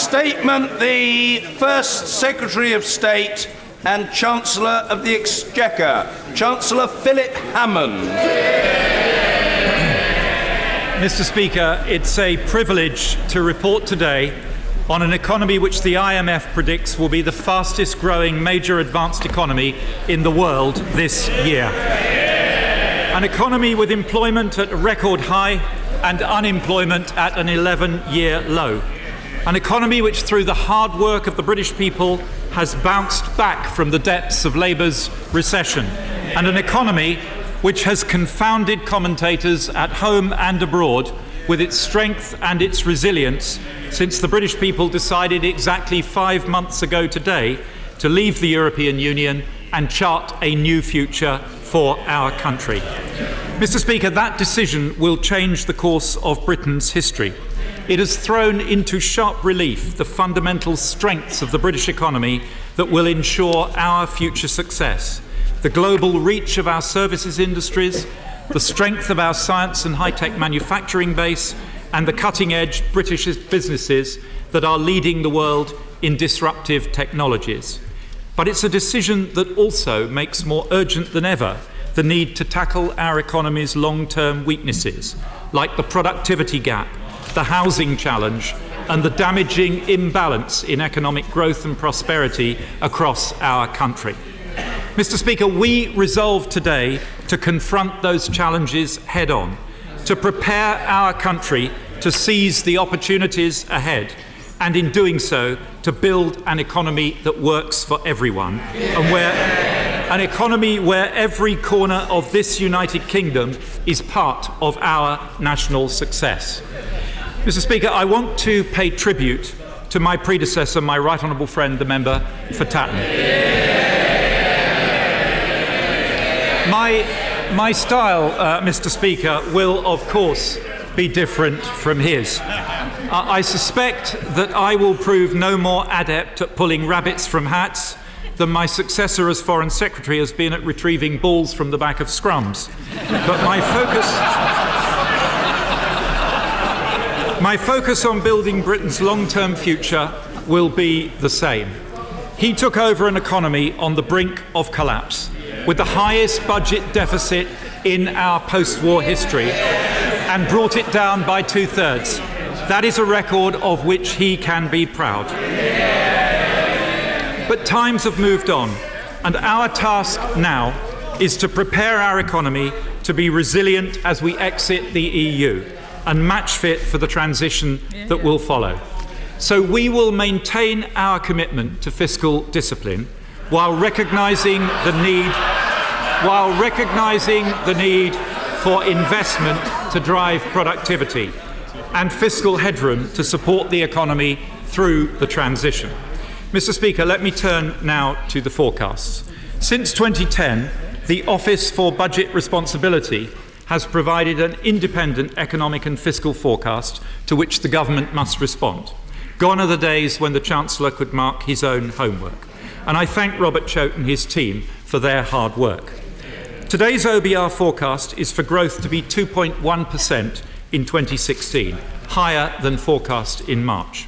statement, the First Secretary of State and Chancellor of the Exchequer, Chancellor Philip Hammond. Mr. Speaker, it's a privilege to report today on an economy which the IMF predicts will be the fastest growing major advanced economy in the world this year. An economy with employment at a record high and unemployment at an 11-year low. An economy which, through the hard work of the British people, has bounced back from the depths of Labour's recession. And an economy which has confounded commentators at home and abroad with its strength and its resilience since the British people decided exactly 5 months ago today to leave the European Union and chart a new future for our country. Mr. Speaker, that decision will change the course of Britain's history. It has thrown into sharp relief the fundamental strengths of the British economy that will ensure our future success. The global reach of our services industries, the strength of our science and high-tech manufacturing base, and the cutting-edge British businesses that are leading the world in disruptive technologies. But it's a decision that also makes more urgent than ever the need to tackle our economy's long-term weaknesses, like the productivity gap, the housing challenge, and the damaging imbalance in economic growth and prosperity across our country. Mr. Speaker, we resolve today to confront those challenges head-on, to prepare our country to seize the opportunities ahead, and in doing so, to build an economy that works for everyone, and an economy where every corner of this United Kingdom is part of our national success. Mr. Speaker, I want to pay tribute to my predecessor, my right honourable friend, the member for Tatton. My style, Mr. Speaker, will of course be different from his. I suspect that I will prove no more adept at pulling rabbits from hats than my successor as Foreign Secretary has been at retrieving balls from the back of scrums. But my focus on building Britain's long-term future will be the same. He took over an economy on the brink of collapse, with the highest budget deficit in our post-war history, and brought it down by 2/3. That is a record of which he can be proud. But times have moved on, and our task now is to prepare our economy to be resilient as we exit the EU and match fit for the transition that will follow. So we will maintain our commitment to fiscal discipline while recognising the need for investment to drive productivity and fiscal headroom to support the economy through the transition. Mr. Speaker, let me turn now to the forecasts. Since 2010, the Office for Budget Responsibility has provided an independent economic and fiscal forecast to which the government must respond. Gone are the days when the Chancellor could mark his own homework. And I thank Robert Choate and his team for their hard work. Today's OBR forecast is for growth to be 2.1% in 2016, higher than forecast in March.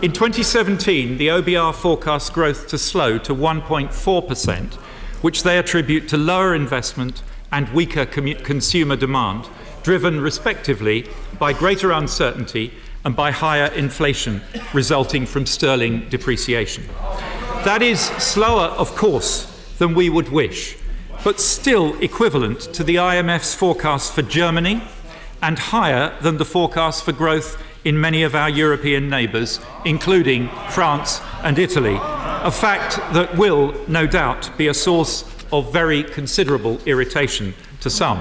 In 2017, the OBR forecast growth to slow to 1.4%, which they attribute to lower investment and weaker consumer demand, driven respectively by greater uncertainty and by higher inflation resulting from sterling depreciation. That is slower, of course, than we would wish, but still equivalent to the IMF's forecast for Germany and higher than the forecast for growth in many of our European neighbours, including France and Italy, a fact that will, no doubt, be a source of very considerable irritation to some.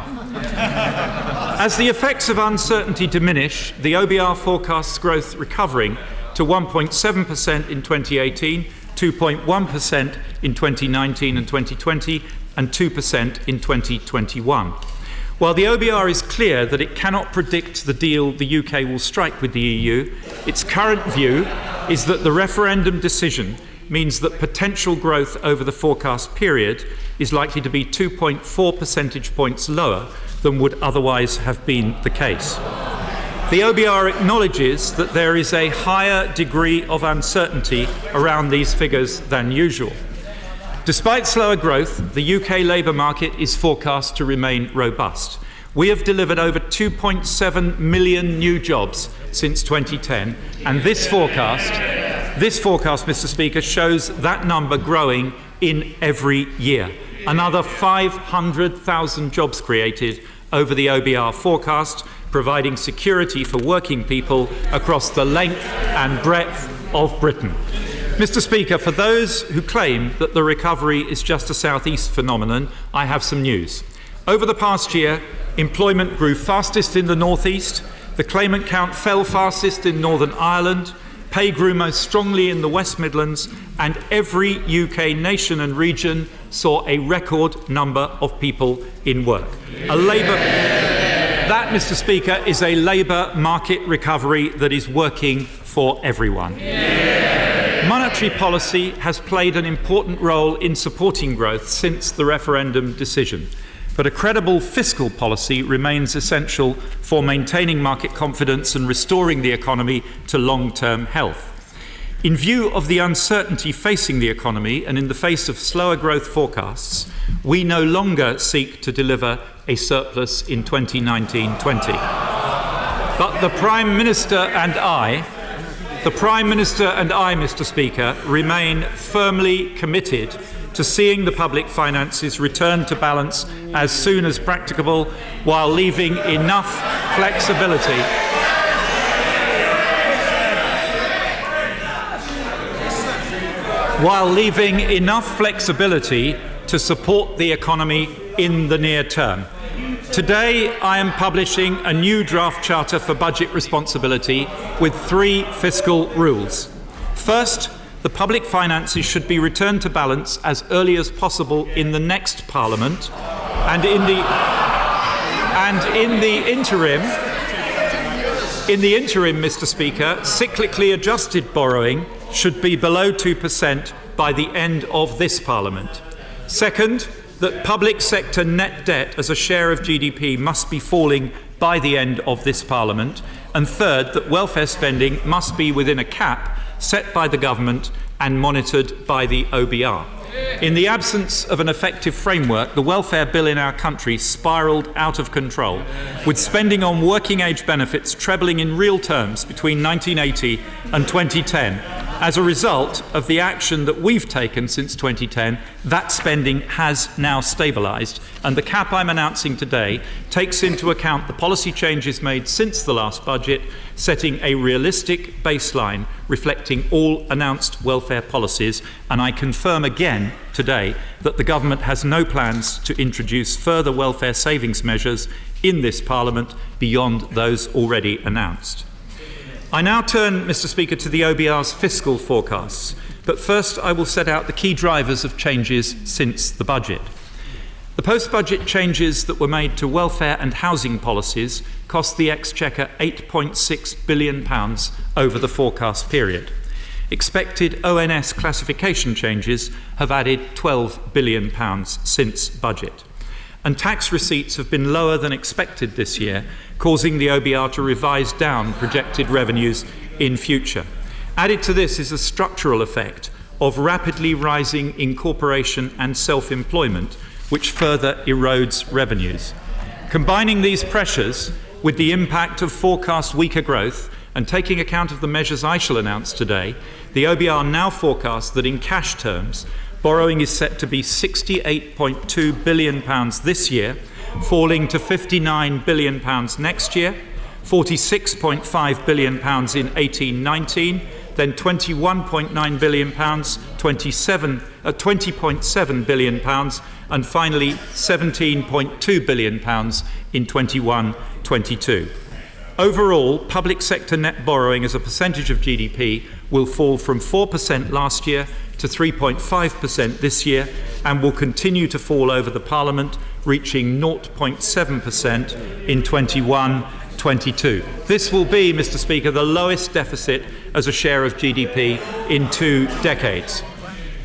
As the effects of uncertainty diminish, the OBR forecasts growth recovering to 1.7% in 2018, 2.1% in 2019 and 2020, and 2% in 2021. While the OBR is clear that it cannot predict the deal the UK will strike with the EU, its current view is that the referendum decision means that potential growth over the forecast period is likely to be 2.4 percentage points lower than would otherwise have been the case. The OBR acknowledges that there is a higher degree of uncertainty around these figures than usual. Despite slower growth, the UK labour market is forecast to remain robust. We have delivered over 2.7 million new jobs since 2010, and this forecast, Mr. Speaker, shows that number growing in every year. Another 500,000 jobs created over the OBR forecast, providing security for working people across the length and breadth of Britain. Mr. Speaker, for those who claim that the recovery is just a South East phenomenon, I have some news. Over the past year, employment grew fastest in the North East, the claimant count fell fastest in Northern Ireland, pay grew most strongly in the West Midlands, and every UK nation and region saw a record number of people in work. That, Mr. Speaker, is a labour market recovery that is working for everyone. Monetary policy has played an important role in supporting growth since the referendum decision, but a credible fiscal policy remains essential for maintaining market confidence and restoring the economy to long-term health. In view of the uncertainty facing the economy and in the face of slower growth forecasts, we no longer seek to deliver a surplus in 2019-20. But the Prime Minister and I, Mr. Speaker, remain firmly committed to seeing the public finances return to balance as soon as practicable, while leaving enough flexibility to support the economy in the near term. Today, I am publishing a new draft charter for budget responsibility with 3 fiscal rules. First, the public finances should be returned to balance as early as possible in the next Parliament, and in the interim, Mr. Speaker, cyclically adjusted borrowing should be below 2% by the end of this Parliament. Second, that public sector net debt as a share of GDP must be falling by the end of this Parliament. And third, that welfare spending must be within a cap set by the government and monitored by the OBR. In the absence of an effective framework, the welfare bill in our country spiralled out of control, with spending on working age benefits trebling in real terms between 1980 and 2010. As a result of the action that we've taken since 2010, that spending has now stabilised, and the cap I'm announcing today takes into account the policy changes made since the last budget, setting a realistic baseline reflecting all announced welfare policies, and I confirm again today that the government has no plans to introduce further welfare savings measures in this Parliament beyond those already announced. I now turn, Mr. Speaker, to the OBR's fiscal forecasts, but first I will set out the key drivers of changes since the budget. The post-budget changes that were made to welfare and housing policies cost the Exchequer £8.6 billion over the forecast period. Expected ONS classification changes have added £12 billion since budget. And tax receipts have been lower than expected this year, causing the OBR to revise down projected revenues in future. Added to this is a structural effect of rapidly rising incorporation and self-employment, which further erodes revenues. Combining these pressures with the impact of forecast weaker growth and taking account of the measures I shall announce today, the OBR now forecasts that in cash terms, borrowing is set to be £68.2 billion this year, falling to £59 billion next year, £46.5 billion in 18-19, then £21.9 billion, £20.7 billion, and finally £17.2 billion in 21-22. Overall, public sector net borrowing as a percentage of GDP will fall from 4% last year to 3.5% this year, and will continue to fall over the Parliament, reaching 0.7% in 21-22. This will be, Mr. Speaker, the lowest deficit as a share of GDP in 2 decades.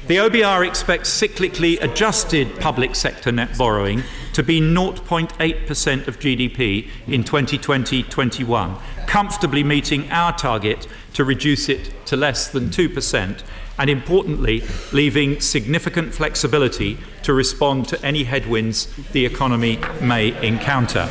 The OBR expects cyclically adjusted public sector net borrowing to be 0.8% of GDP in 2020-21, comfortably meeting our target to reduce it to less than 2%, and importantly, leaving significant flexibility to respond to any headwinds the economy may encounter.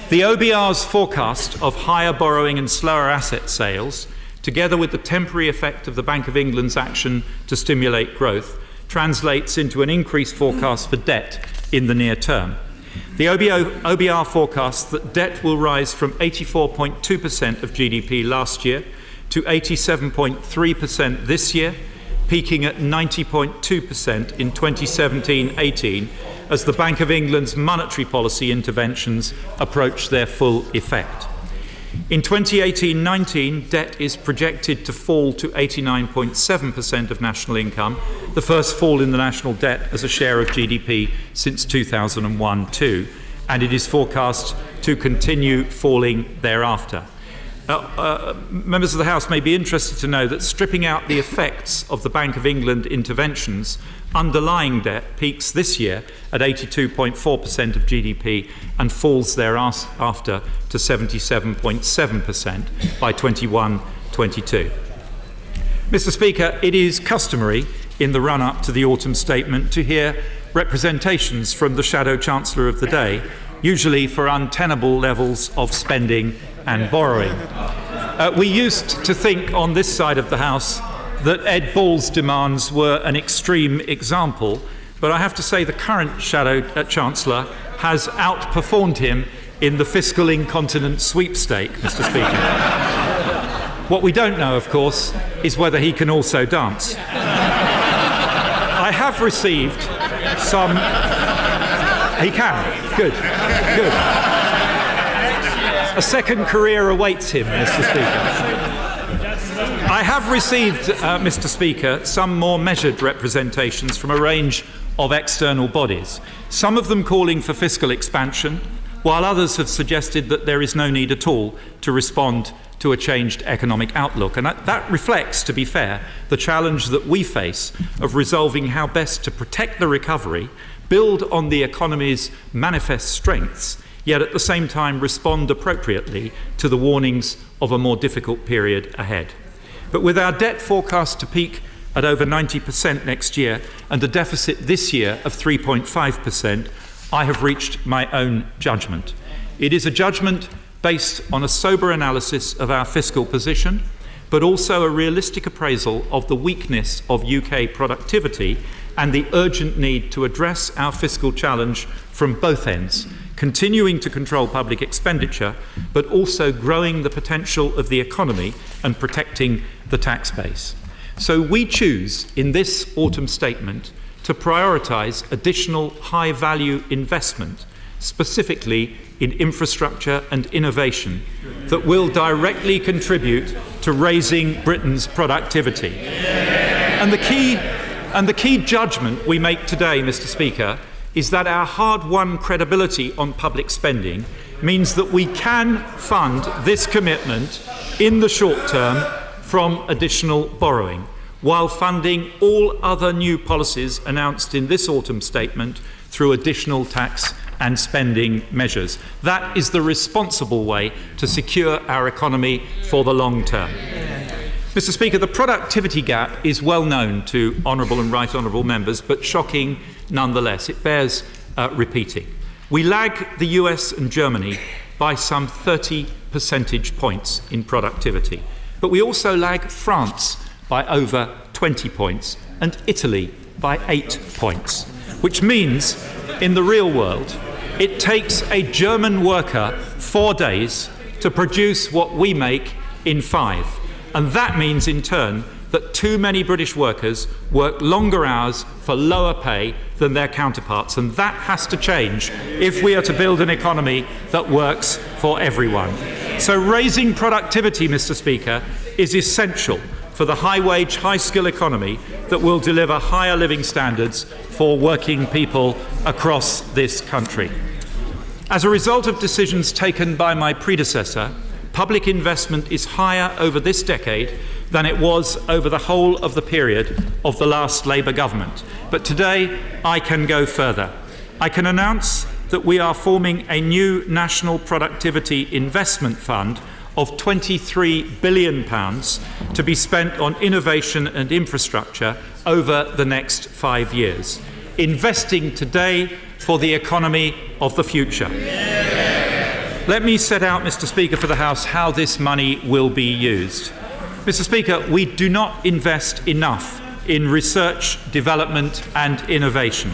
The OBR's forecast of higher borrowing and slower asset sales, together with the temporary effect of the Bank of England's action to stimulate growth, translates into an increased forecast for debt in the near term. The OBR forecasts that debt will rise from 84.2% of GDP last year to 87.3% this year, peaking at 90.2% in 2017-18 as the Bank of England's monetary policy interventions approach their full effect. In 2018-19, debt is projected to fall to 89.7% of national income, the first fall in the national debt as a share of GDP since 2001-2, and it is forecast to continue falling thereafter. Members of the House may be interested to know that stripping out the effects of the Bank of England interventions, underlying debt peaks this year at 82.4% of GDP and falls thereafter to 77.7% by 21-22. Mr. Speaker, it is customary in the run-up to the autumn statement to hear representations from the Shadow Chancellor of the day, usually for untenable levels of spending and borrowing. We used to think on this side of the House that Ed Ball's demands were an extreme example, but I have to say the current Shadow Chancellor has outperformed him in the fiscal incontinence sweepstake, Mr. Speaker. What we don't know, of course, is whether he can also dance. I have received some... He can. Good. A second career awaits him, Mr. Speaker. I have received, Mr. Speaker, some more measured representations from a range of external bodies, some of them calling for fiscal expansion, while others have suggested that there is no need at all to respond to a changed economic outlook. And that reflects, to be fair, the challenge that we face of resolving how best to protect the recovery, build on the economy's manifest strengths, yet at the same time respond appropriately to the warnings of a more difficult period ahead. But with our debt forecast to peak at over 90% next year and a deficit this year of 3.5%, I have reached my own judgment. It is a judgment based on a sober analysis of our fiscal position, but also a realistic appraisal of the weakness of UK productivity and the urgent need to address our fiscal challenge from both ends, continuing to control public expenditure, but also growing the potential of the economy and protecting the tax base. So we choose, in this autumn statement, to prioritise additional high-value investment, specifically in infrastructure and innovation, that will directly contribute to raising Britain's productivity. And the key judgment we make today, Mr. Speaker, is that our hard-won credibility on public spending means that we can fund this commitment in the short term from additional borrowing, while funding all other new policies announced in this autumn statement through additional tax and spending measures. That is the responsible way to secure our economy for the long term. Mr. Speaker, the productivity gap is well known to honourable and right honourable members, but shocking nonetheless. It bears repeating. We lag the US and Germany by some 30 percentage points in productivity, but we also lag France by over 20 points and Italy by 8 points, which means in the real world it takes a German worker 4 days to produce what we make in 5. And that means, in turn, that too many British workers work longer hours for lower pay than their counterparts. And that has to change if we are to build an economy that works for everyone. So raising productivity, Mr. Speaker, is essential for the high-wage, high-skill economy that will deliver higher living standards for working people across this country. As a result of decisions taken by my predecessor, public investment is higher over this decade than it was over the whole of the period of the last Labour government. But today, I can go further. I can announce that we are forming a new National Productivity Investment Fund of £23 billion to be spent on innovation and infrastructure over the next 5 years, investing today for the economy of the future. Let me set out, Mr. Speaker, for the House how this money will be used. Mr. Speaker, we do not invest enough in research, development and innovation.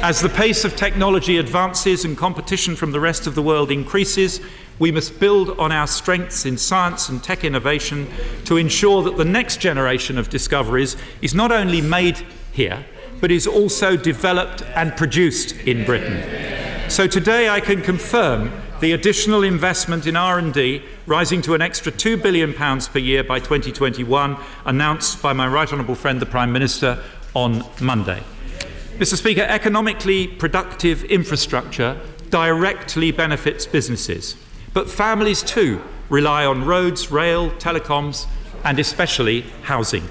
As the pace of technology advances and competition from the rest of the world increases, we must build on our strengths in science and tech innovation to ensure that the next generation of discoveries is not only made here, but is also developed and produced in Britain. So today I can confirm the additional investment in R&D rising to an extra £2 billion per year by 2021, announced by my right honourable friend the Prime Minister on Monday. Mr. Speaker, economically productive infrastructure directly benefits businesses, but families too rely on roads, rail, telecoms and especially housing.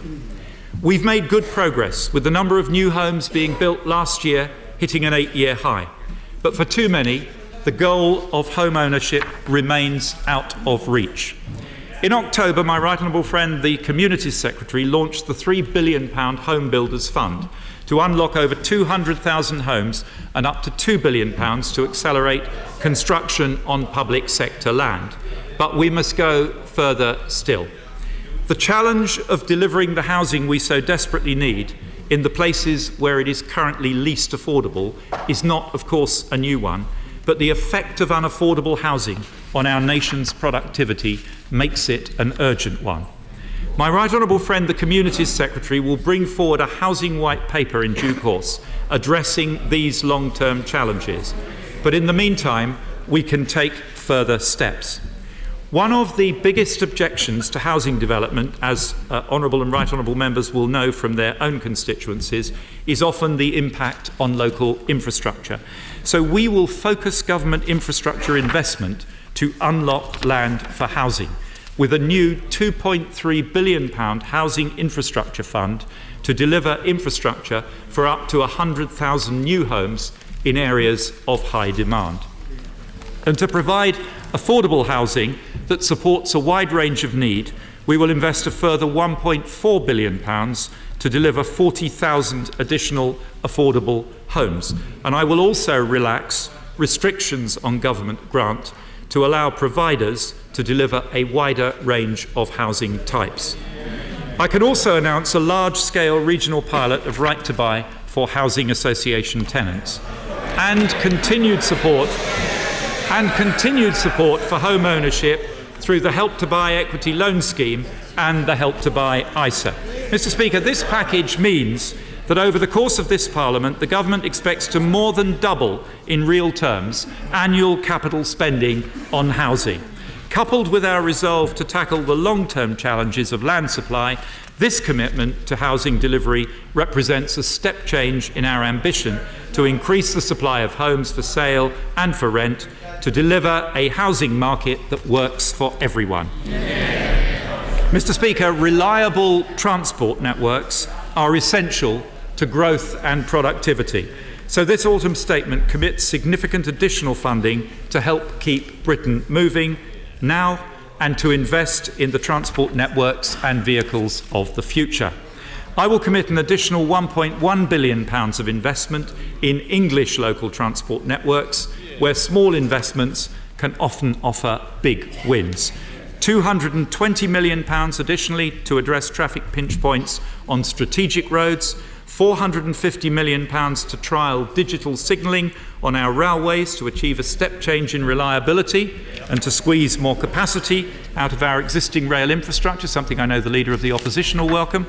We've made good progress, with the number of new homes being built last year hitting an 8-year high. But for too many, the goal of home ownership remains out of reach. In October, my right honourable friend, the Communities Secretary, launched the £3 billion Home Builders Fund to unlock over 200,000 homes and up to £2 billion to accelerate construction on public sector land. But we must go further still. The challenge of delivering the housing we so desperately need in the places where it is currently least affordable is not, of course, a new one, but the effect of unaffordable housing on our nation's productivity makes it an urgent one. My right honourable friend, the Communities Secretary, will bring forward a housing white paper in due course addressing these long-term challenges. But in the meantime, we can take further steps. One of the biggest objections to housing development, as honourable and right honourable members will know from their own constituencies, is often the impact on local infrastructure. So we will focus government infrastructure investment to unlock land for housing, with a new £2.3 billion housing infrastructure fund to deliver infrastructure for up to 100,000 new homes in areas of high demand. And to provide affordable housing that supports a wide range of need, we will invest a further £1.4 billion to deliver 40,000 additional affordable homes. And I will also relax restrictions on government grant to allow providers to deliver a wider range of housing types. I can also announce a large-scale regional pilot of right to buy for housing association tenants and continued support for home ownership through the Help to Buy equity loan scheme and the Help to Buy ISA. Mr. Speaker, this package means that over the course of this Parliament, the Government expects to more than double, in real terms, annual capital spending on housing. Coupled with our resolve to tackle the long-term challenges of land supply, this commitment to housing delivery represents a step change in our ambition to increase the supply of homes for sale and for rent, to deliver a housing market that works for everyone. Mr. Speaker, reliable transport networks are essential to growth and productivity. So this autumn statement commits significant additional funding to help keep Britain moving now and to invest in the transport networks and vehicles of the future. I will commit an additional £1.1 billion of investment in English local transport networks, where small investments can often offer big wins. £220 million additionally to address traffic pinch points on strategic roads, £450 million to trial digital signalling on our railways to achieve a step change in reliability and to squeeze more capacity out of our existing rail infrastructure, something I know the Leader of the Opposition will welcome.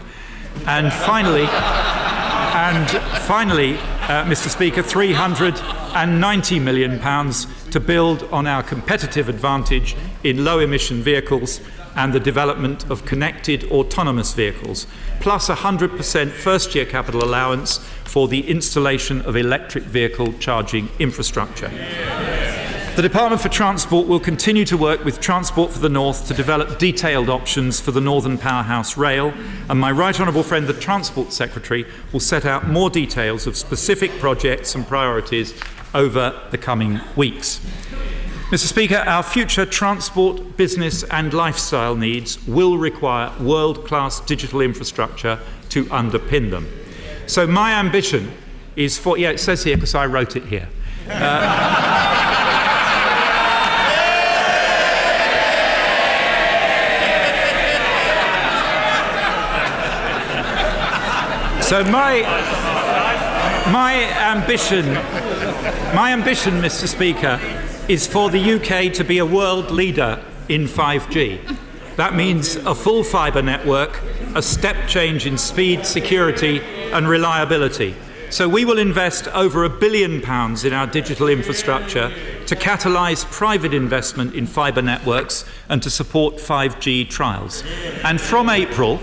And finally, Mr. Speaker, £390 million to build on our competitive advantage in low-emission vehicles and the development of connected autonomous vehicles, plus 100% first-year capital allowance for the installation of electric vehicle charging infrastructure. The Department for Transport will continue to work with Transport for the North to develop detailed options for the Northern Powerhouse Rail, and my right honourable friend, the Transport Secretary, will set out more details of specific projects and priorities over the coming weeks. Mr. Speaker, our future transport, business and lifestyle needs will require world-class digital infrastructure to underpin them. So my ambition is for, it says here because I wrote it here. So my ambition, Mr. Speaker, is for the UK to be a world leader in 5G. That means a full fibre network, a step change in speed, security and reliability. So we will invest over £1 billion in our digital infrastructure to catalyse private investment in fibre networks and to support 5G trials. And from April,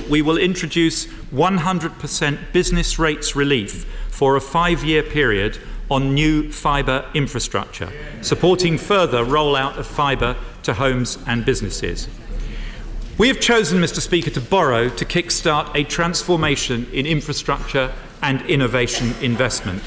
we will introduce 100% business rates relief for a 5-year period on new fibre infrastructure, supporting further rollout of fibre to homes and businesses. We have chosen, Mr. Speaker, to borrow to kickstart a transformation in infrastructure and innovation investment.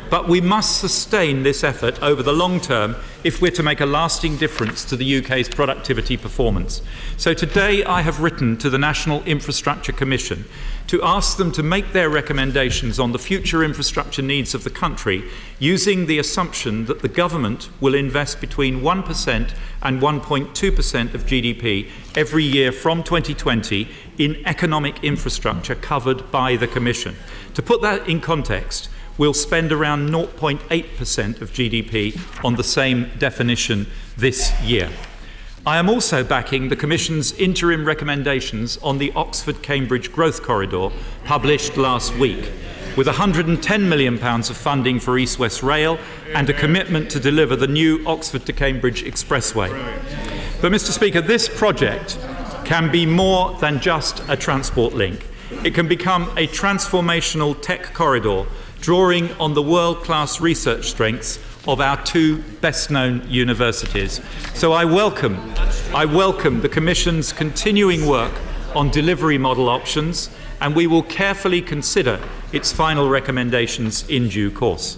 But we must sustain this effort over the long term if we're to make a lasting difference to the UK's productivity performance. So today I have written to the National Infrastructure Commission to ask them to make their recommendations on the future infrastructure needs of the country using the assumption that the government will invest between 1% and 1.2% of GDP every year from 2020 in economic infrastructure covered by the Commission. To put that in context, we'll spend around 0.8% of GDP on the same definition this year. I am also backing the Commission's interim recommendations on the Oxford-Cambridge Growth Corridor published last week, with £110 million of funding for East West Rail and a commitment to deliver the new Oxford to Cambridge Expressway. But, Mr. Speaker, this project can be more than just a transport link. It can become a transformational tech corridor drawing on the world-class research strengths of our two best-known universities. So I welcome the Commission's continuing work on delivery model options, and we will carefully consider its final recommendations in due course.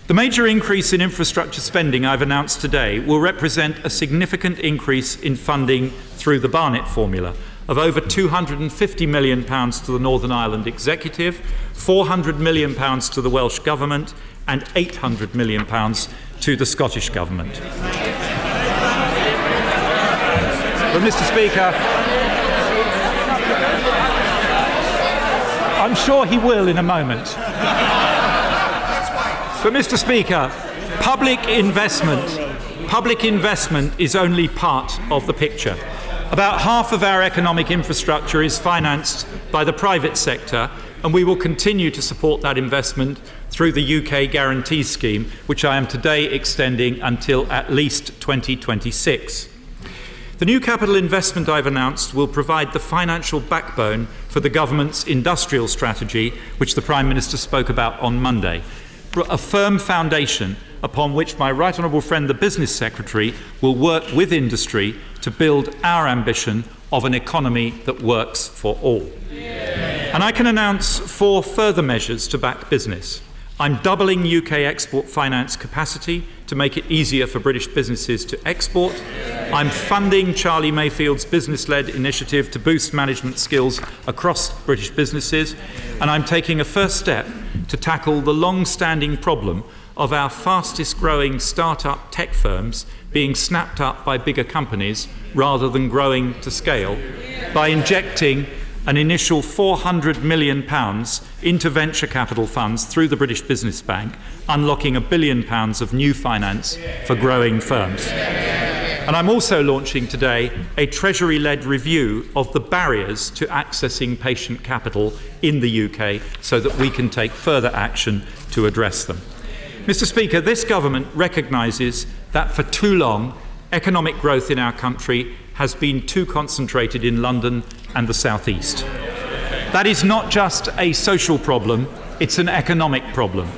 The major increase in infrastructure spending I've announced today will represent a significant increase in funding through the Barnett formula of over £250 million to the Northern Ireland Executive, £400 million to the Welsh Government and £800 million to the Scottish Government. But, Mr. Speaker, I'm sure he will in a moment. But, Mr. Speaker, public investment is only part of the picture. About half of our economic infrastructure is financed by the private sector, and we will continue to support that investment through the UK Guarantee Scheme, which I am today extending until at least 2026. The new capital investment I've announced will provide the financial backbone for the government's industrial strategy, which the Prime Minister spoke about on Monday, a firm foundation upon which my right honourable friend, the Business Secretary, will work with industry to build our ambition of an economy that works for all. And I can announce 4 further measures to back business. I'm doubling UK export finance capacity to make it easier for British businesses to export. I'm funding Charlie Mayfield's business-led initiative to boost management skills across British businesses. And I'm taking a first step to tackle the long-standing problem of our fastest-growing start-up tech firms being snapped up by bigger companies rather than growing to scale by injecting an initial £400 million into venture capital funds through the British Business Bank, unlocking £1 billion of new finance for growing firms. And I'm also launching today a Treasury-led review of the barriers to accessing patient capital in the UK so that we can take further action to address them. Mr. Speaker, this government recognises that for too long economic growth in our country has been too concentrated in London and the South East. That is not just a social problem, it's an economic problem.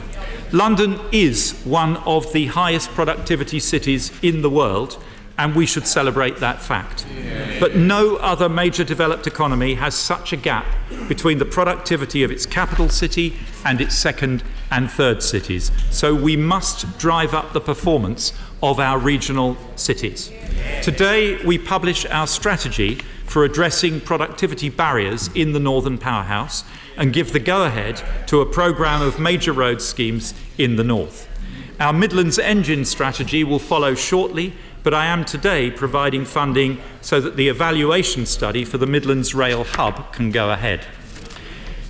London is one of the highest productivity cities in the world, and we should celebrate that fact. But no other major developed economy has such a gap between the productivity of its capital city and its second and third cities. So we must drive up the performance of our regional cities. Today we publish our strategy for addressing productivity barriers in the Northern Powerhouse and give the go-ahead to a programme of major road schemes in the north. Our Midlands Engine strategy will follow shortly, but I am today providing funding so that the evaluation study for the Midlands Rail Hub can go ahead.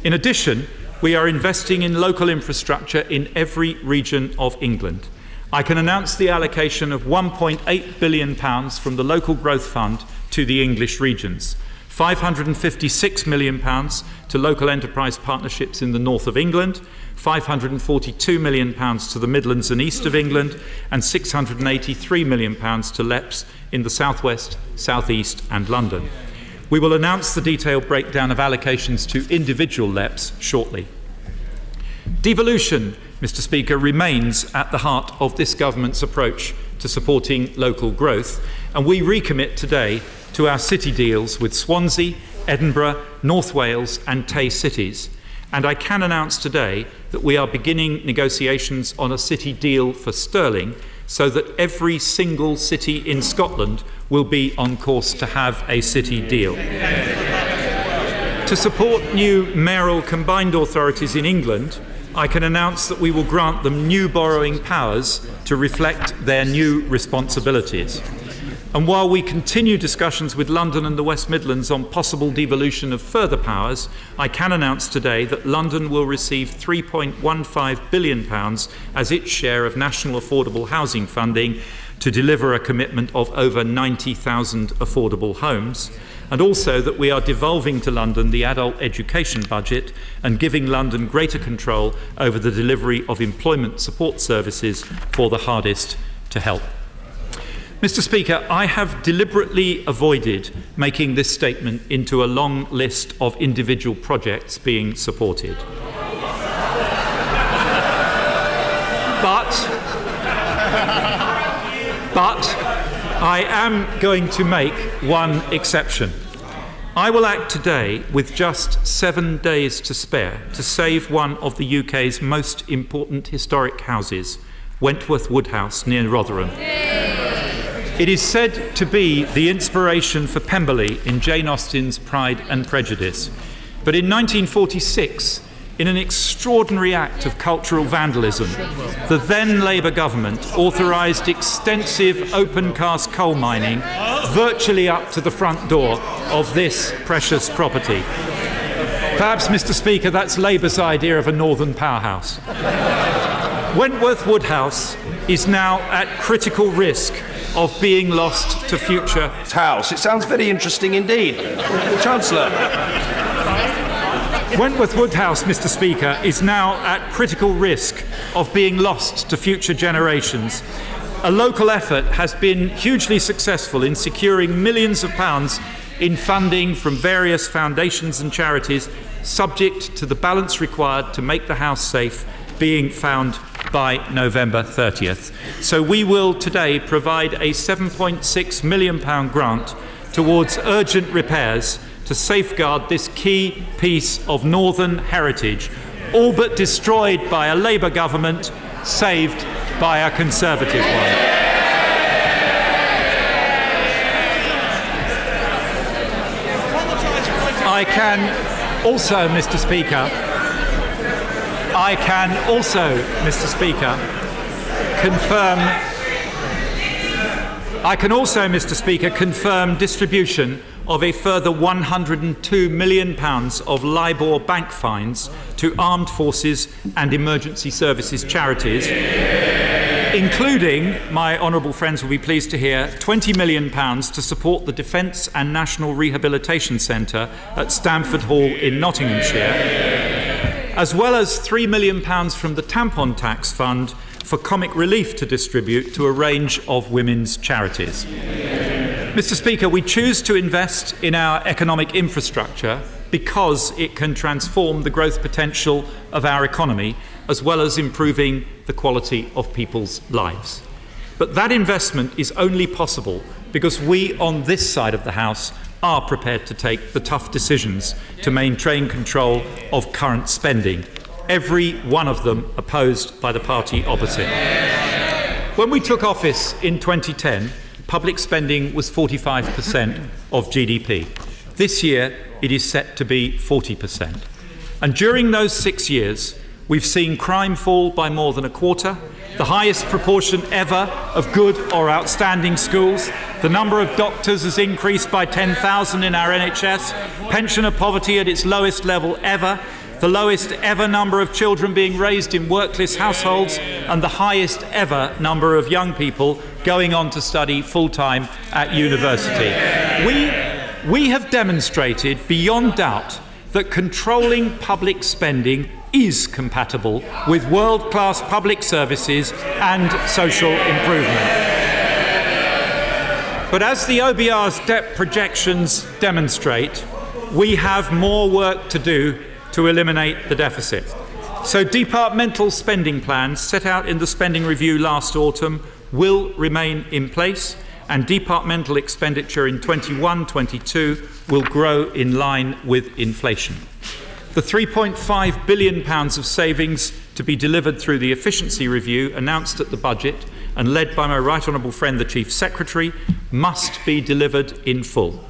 In addition, we are investing in local infrastructure in every region of England. I can announce the allocation of £1.8 billion from the Local Growth Fund to the English regions, £556 million to local enterprise partnerships in the north of England, £542 million to the Midlands and East of England, and £683 million to LEPs in the South West, South East and London. We will announce the detailed breakdown of allocations to individual LEPs shortly. Devolution, Mr. Speaker, remains at the heart of this government's approach to supporting local growth, and we recommit today to our city deals with Swansea, Edinburgh, North Wales and Tay cities. And I can announce today that we are beginning negotiations on a city deal for Stirling so that every single city in Scotland will be on course to have a city deal. To support new mayoral combined authorities in England, I can announce that we will grant them new borrowing powers to reflect their new responsibilities. And while we continue discussions with London and the West Midlands on possible devolution of further powers, I can announce today that London will receive £3.15 billion as its share of national affordable housing funding to deliver a commitment of over 90,000 affordable homes, and also that we are devolving to London the adult education budget and giving London greater control over the delivery of employment support services for the hardest to help. Mr. Speaker, I have deliberately avoided making this statement into a long list of individual projects being supported. But I am going to make one exception. I will act today with just 7 days to spare to save one of the UK's most important historic houses, Wentworth Woodhouse near Rotherham. It is said to be the inspiration for Pemberley in Jane Austen's Pride and Prejudice. But in 1946, in an extraordinary act of cultural vandalism, the then Labour government authorised extensive open-cast coal mining virtually up to the front door of this precious property. Perhaps, Mr. Speaker, that's Labour's idea of a northern powerhouse. Wentworth Woodhouse is now at critical risk of being lost to future House. It sounds very interesting indeed. Chancellor. Wentworth Woodhouse, Mr. Speaker, is now at critical risk of being lost to future generations. A local effort has been hugely successful in securing millions of pounds in funding from various foundations and charities, subject to the balance required to make the house safe being found by November 30th. So we will today provide a £7.6 million grant towards urgent repairs to safeguard this key piece of northern heritage, all but destroyed by a Labour government, saved by a Conservative one. I can also, Mr. Speaker, confirm distribution of a further £102 million of LIBOR bank fines to armed forces and emergency services charities, including, my honourable friends will be pleased to hear, £20 million to support the Defence and National Rehabilitation Centre at Stamford Hall in Nottinghamshire, as well as £3 million from the Tampon Tax Fund for comic relief to distribute to a range of women's charities. Mr. Speaker, we choose to invest in our economic infrastructure because it can transform the growth potential of our economy, as well as improving the quality of people's lives. But that investment is only possible because we on this side of the House are prepared to take the tough decisions to maintain control of current spending. every one of them opposed by the party opposite. When we took office in 2010, public spending was 45% of GDP. This year, it is set to be 40%. And during those 6 years, we've seen crime fall by more than a quarter, the highest proportion ever of good or outstanding schools. The number of doctors has increased by 10,000 in our NHS, pensioner poverty at its lowest level ever, the lowest ever number of children being raised in workless households, and the highest ever number of young people going on to study full-time at university. We have demonstrated beyond doubt that controlling public spending is compatible with world-class public services and social improvement. But as the OBR's debt projections demonstrate, we have more work to do to eliminate the deficit. So departmental spending plans set out in the spending review last autumn will remain in place, and departmental expenditure in 21-22 will grow in line with inflation. The £3.5 billion of savings to be delivered through the efficiency review announced at the budget and led by my right honourable friend the Chief Secretary must be delivered in full.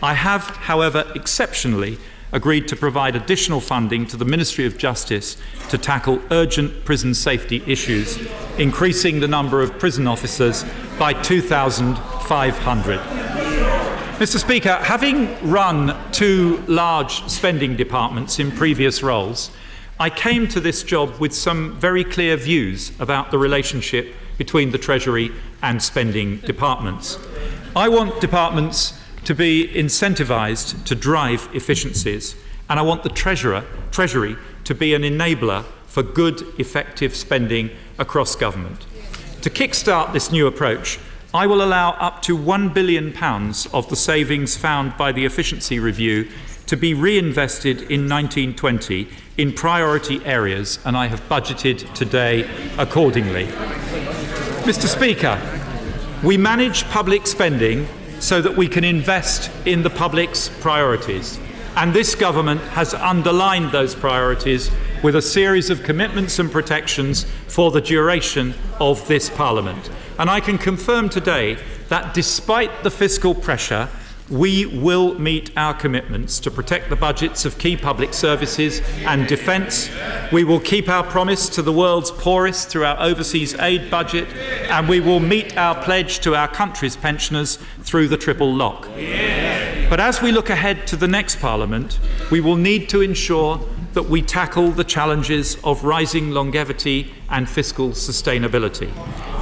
I have, however, exceptionally agreed to provide additional funding to the Ministry of Justice to tackle urgent prison safety issues, increasing the number of prison officers by 2,500. Mr. Speaker, having run 2 large spending departments in previous roles, I came to this job with some very clear views about the relationship between the Treasury and spending departments. I want departments to be incentivised to drive efficiencies, and I want the Treasury to be an enabler for good, effective spending across government. To kickstart this new approach, I will allow up to £1 billion of the savings found by the efficiency review to be reinvested in 1920 in priority areas, and I have budgeted today accordingly. Mr. Speaker, we manage public spending so that we can invest in the public's priorities, and this government has underlined those priorities with a series of commitments and protections for the duration of this Parliament. And I can confirm today that despite the fiscal pressure, we will meet our commitments to protect the budgets of key public services and defence. We will keep our promise to the world's poorest through our overseas aid budget, and we will meet our pledge to our country's pensioners through the triple lock. But as we look ahead to the next Parliament, we will need to ensure that we tackle the challenges of rising longevity and fiscal sustainability.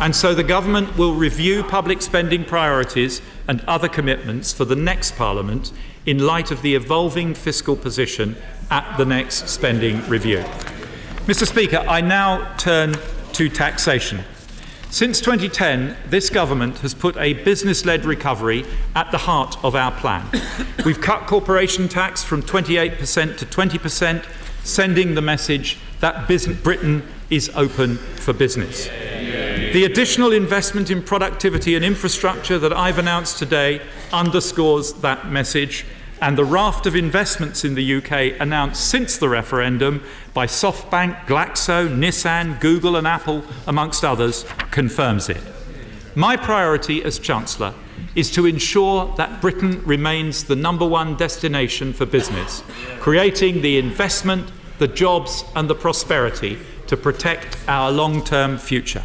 And so the government will review public spending priorities and other commitments for the next Parliament in light of the evolving fiscal position at the next spending review. Mr. Speaker, I now turn to taxation. Since 2010, this government has put a business-led recovery at the heart of our plan. We've cut corporation tax from 28% to 20%, sending the message that Britain is open for business. The additional investment in productivity and infrastructure that I've announced today underscores that message, and the raft of investments in the UK announced since the referendum by SoftBank, Glaxo, Nissan, Google and Apple, amongst others, confirms it. My priority as Chancellor is to ensure that Britain remains the #1 destination for business, creating the investment, the jobs and the prosperity to protect our long-term future.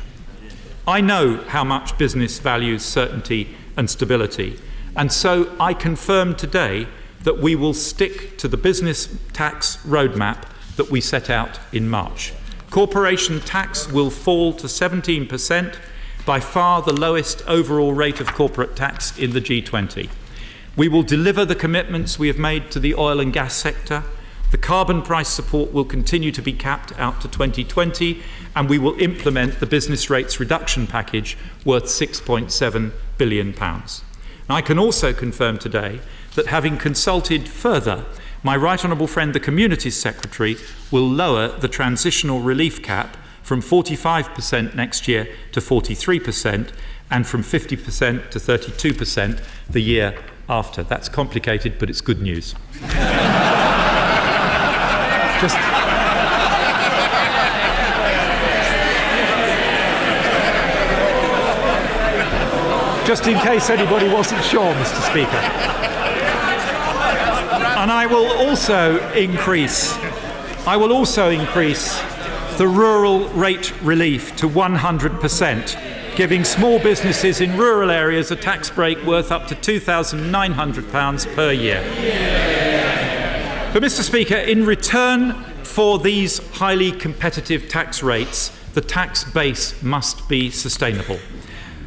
I know how much business values certainty and stability, and so I confirm today that we will stick to the business tax roadmap that we set out in March. Corporation tax will fall to 17%, by far the lowest overall rate of corporate tax in the G20. We will deliver the commitments we have made to the oil and gas sector. The carbon price support will continue to be capped out to 2020, and we will implement the business rates reduction package worth £6.7 billion. I can also confirm today that, having consulted further, my right honourable friend the Communities Secretary will lower the transitional relief cap from 45% next year to 43% and from 50% to 32% the year after. That's complicated, but it's good news. just in case anybody wasn't sure, Mr. Speaker. And I will also increase the rural rate relief to 100%, giving small businesses in rural areas a tax break worth up to £2,900 per year. But, Mr. Speaker, in return for these highly competitive tax rates, the tax base must be sustainable.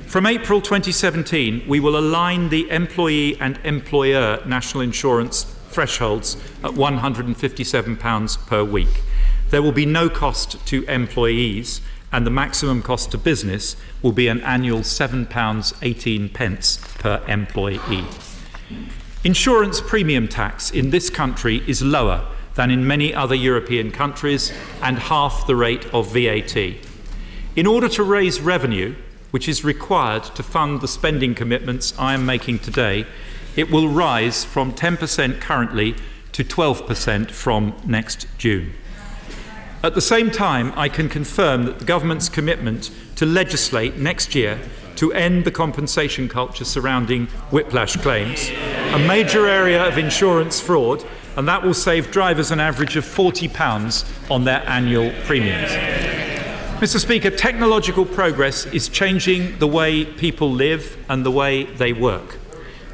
From April 2017, we will align the employee and employer national insurance thresholds at £157 per week. There will be no cost to employees, and the maximum cost to business will be an annual £7.18 per employee. Insurance premium tax in this country is lower than in many other European countries and half the rate of VAT. In order to raise revenue, which is required to fund the spending commitments I am making today, it will rise from 10% currently to 12% from next June. At the same time, I can confirm that the government's commitment to legislate next year to end the compensation culture surrounding whiplash claims, a major area of insurance fraud, and that will save drivers an average of £40 on their annual premiums. Mr. Speaker, technological progress is changing the way people live and the way they work.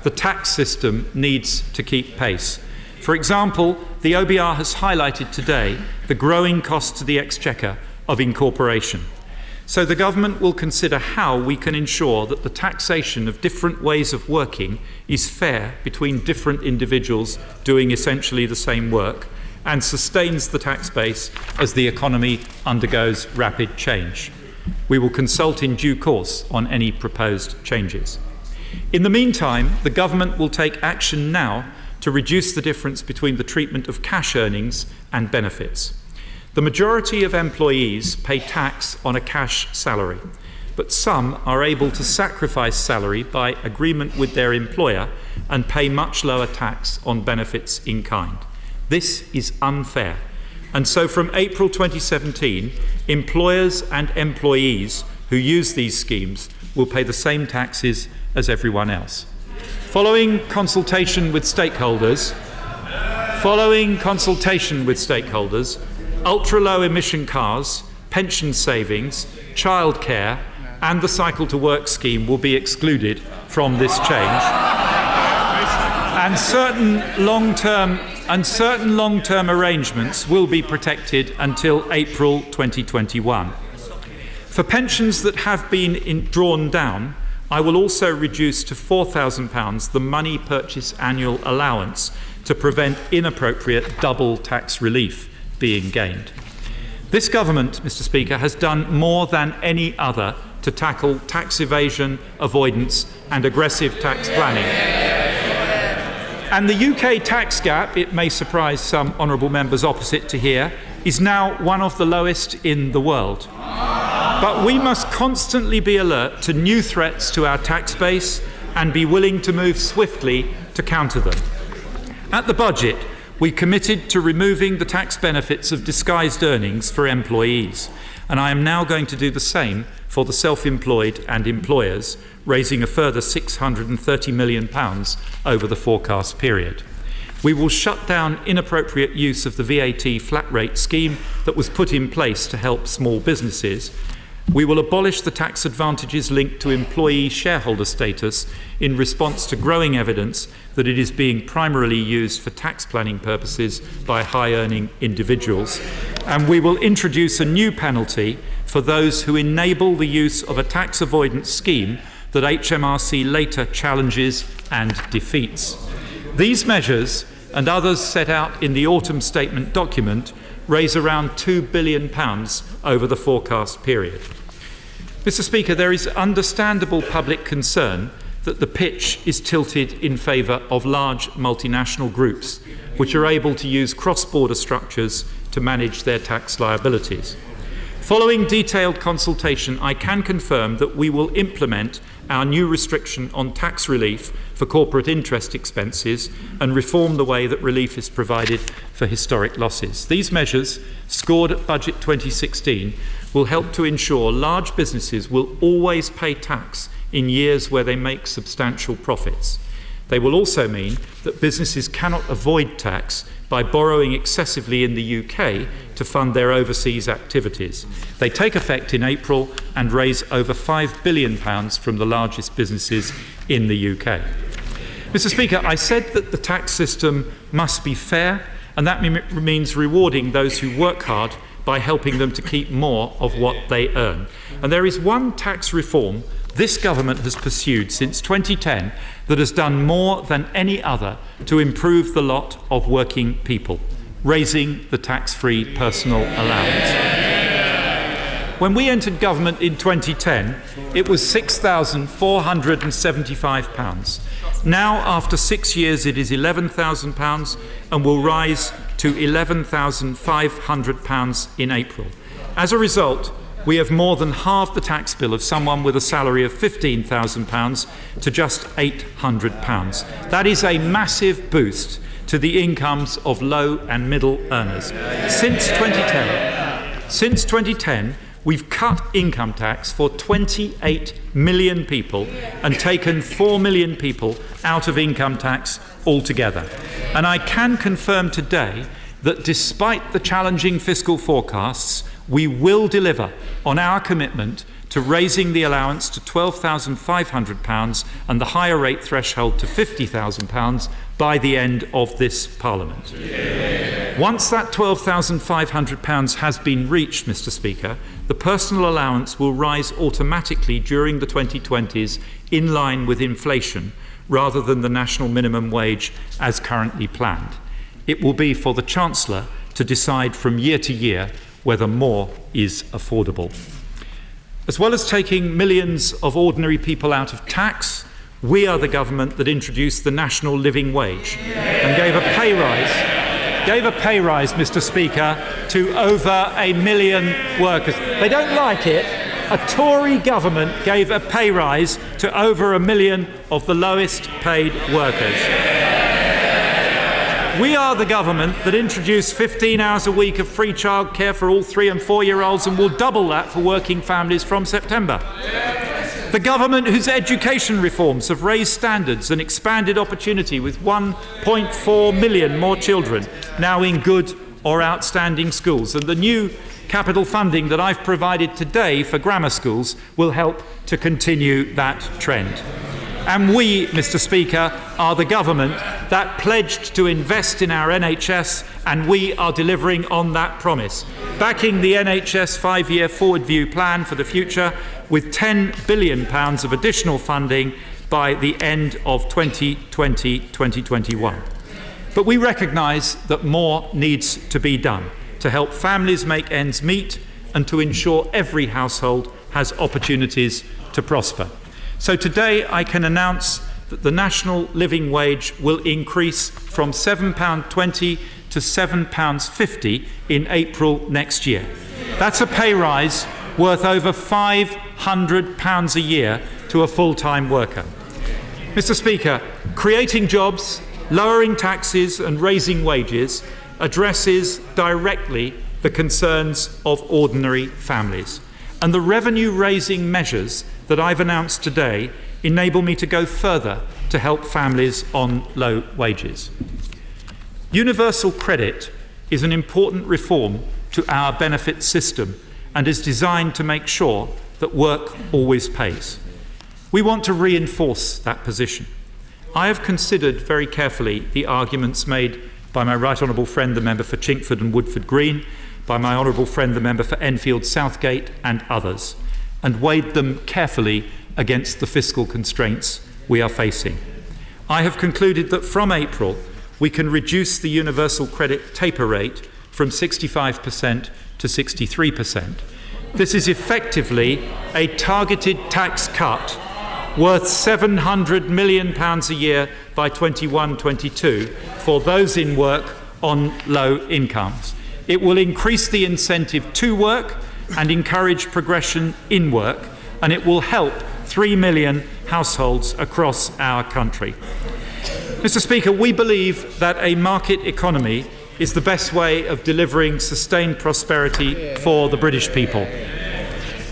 The tax system needs to keep pace. For example, the OBR has highlighted today the growing cost to the Exchequer of incorporation. So the government will consider how we can ensure that the taxation of different ways of working is fair between different individuals doing essentially the same work and sustains the tax base as the economy undergoes rapid change. We will consult in due course on any proposed changes. In the meantime, the government will take action now to reduce the difference between the treatment of cash earnings and benefits. The majority of employees pay tax on a cash salary, but some are able to sacrifice salary by agreement with their employer and pay much lower tax on benefits in kind. This is unfair, and so from April 2017, employers and employees who use these schemes will pay the same taxes as everyone else. Following consultation with stakeholders, ultra-low emission cars, pension savings, childcare and the Cycle to Work scheme will be excluded from this change. And certain long-term arrangements will be protected until April 2021. For pensions that have been drawn down, I will also reduce to £4,000 the money purchase annual allowance to prevent inappropriate double tax relief being gained. This government, Mr. Speaker, has done more than any other to tackle tax evasion, avoidance and aggressive tax planning. And the UK tax gap, it may surprise some honourable members opposite to hear, is now one of the lowest in the world. But we must constantly be alert to new threats to our tax base and be willing to move swiftly to counter them. At the budget, we committed to removing the tax benefits of disguised earnings for employees, and I am now going to do the same for the self-employed and employers, raising a further £630 million over the forecast period. We will shut down inappropriate use of the VAT flat rate scheme that was put in place to help small businesses. We will abolish the tax advantages linked to employee shareholder status in response to growing evidence that it is being primarily used for tax planning purposes by high-earning individuals. And we will introduce a new penalty for those who enable the use of a tax avoidance scheme that HMRC later challenges and defeats. These measures and others set out in the autumn statement document raise around £2 billion over the forecast period. Mr. Speaker, there is understandable public concern that the pitch is tilted in favour of large multinational groups which are able to use cross-border structures to manage their tax liabilities. Following detailed consultation, I can confirm that we will implement our new restriction on tax relief for corporate interest expenses and reform the way that relief is provided for historic losses. These measures, scored at Budget 2016, will help to ensure large businesses will always pay tax in years where they make substantial profits. They will also mean that businesses cannot avoid tax by borrowing excessively in the UK to fund their overseas activities. They take effect in April and raise over £5 billion from the largest businesses in the UK. Mr. Speaker, I said that the tax system must be fair, and that means rewarding those who work hard by helping them to keep more of what they earn. And there is one tax reform this government has pursued since 2010 that has done more than any other to improve the lot of working people: raising the tax-free personal allowance. When we entered government in 2010, it was £6,475. Now, after 6 years, it is £11,000 and will rise to £11,500 in April. As a result, we have more than halved the tax bill of someone with a salary of £15,000 to just £800. That is a massive boost to the incomes of low and middle earners. Since 2010, we've cut income tax for 28 million people and taken 4 million people out of income tax altogether. And I can confirm today that despite the challenging fiscal forecasts, we will deliver on our commitment to raising the allowance to £12,500 and the higher rate threshold to £50,000 by the end of this Parliament. Once that £12,500 has been reached, Mr. Speaker, the personal allowance will rise automatically during the 2020s in line with inflation, rather than the national minimum wage as currently planned. It will be for the Chancellor to decide from year to year whether more is affordable. As well as taking millions of ordinary people out of tax, we are the government that introduced the national living wage and gave a pay rise, Mr. Speaker, to over 1 million workers. They don't like it. A Tory government gave a pay rise to over 1 million of the lowest paid workers. We are the government that introduced 15 hours a week of free childcare for all 3- and 4-year-olds and will double that for working families from September. The government whose education reforms have raised standards and expanded opportunity, with 1.4 million more children now in good or outstanding schools. And the new capital funding that I've provided today for grammar schools will help to continue that trend. And we, Mr. Speaker, are the government that pledged to invest in our NHS, and we are delivering on that promise, backing the NHS 5-year forward view plan for the future with £10 billion of additional funding by the end of 2020-2021. But we recognise that more needs to be done to help families make ends meet and to ensure every household has opportunities to prosper. So today I can announce that the national living wage will increase from £7.20 to £7.50 in April next year. That's a pay rise worth over £500 a year to a full-time worker. Mr. Speaker, creating jobs, lowering taxes and raising wages addresses directly the concerns of ordinary families. And the revenue-raising measures that I've announced today enable me to go further to help families on low wages. Universal credit is an important reform to our benefit system and is designed to make sure that work always pays. We want to reinforce that position. I have considered very carefully the arguments made by my right honourable friend, the member for Chingford and Woodford Green, by my honourable friend, the member for Enfield Southgate, and others, and weighed them carefully against the fiscal constraints we are facing. I have concluded that from April, we can reduce the universal credit taper rate from 65% to 63%. This is effectively a targeted tax cut worth £700 million a year by 21-22 for those in work on low incomes. It will increase the incentive to work and encourage progression in work, and it will help 3 million households across our country. Mr. Speaker, we believe that a market economy is the best way of delivering sustained prosperity for the British people.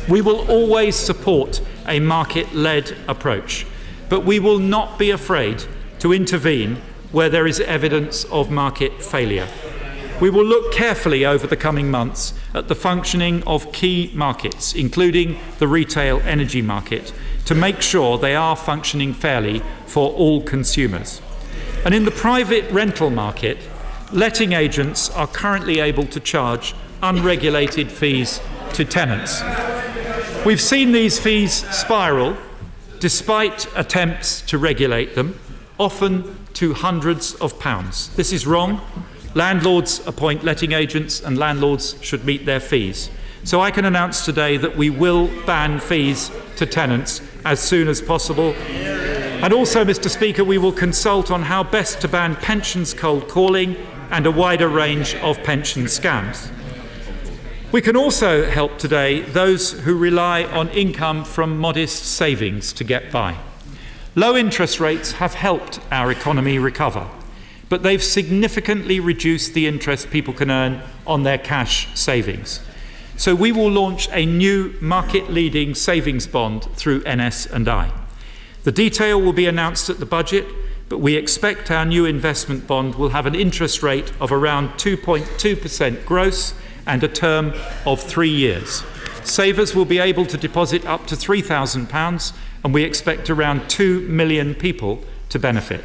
We will always support a market-led approach. But we will not be afraid to intervene where there is evidence of market failure. We will look carefully over the coming months at the functioning of key markets, including the retail energy market, to make sure they are functioning fairly for all consumers. And in the private rental market, letting agents are currently able to charge unregulated fees to tenants. We've seen these fees spiral despite attempts to regulate them, often to hundreds of pounds. This is wrong. Landlords appoint letting agents and landlords should meet their fees. So I can announce today that we will ban fees to tenants as soon as possible. And also, Mr. Speaker, we will consult on how best to ban pensions cold calling and a wider range of pension scams. We can also help today those who rely on income from modest savings to get by. Low interest rates have helped our economy recover, but they've significantly reduced the interest people can earn on their cash savings. So we will launch a new market-leading savings bond through NS&I. The detail will be announced at the budget, but we expect our new investment bond will have an interest rate of around 2.2% gross and a term of 3 years. Savers will be able to deposit up to £3,000, and we expect around 2 million people to benefit.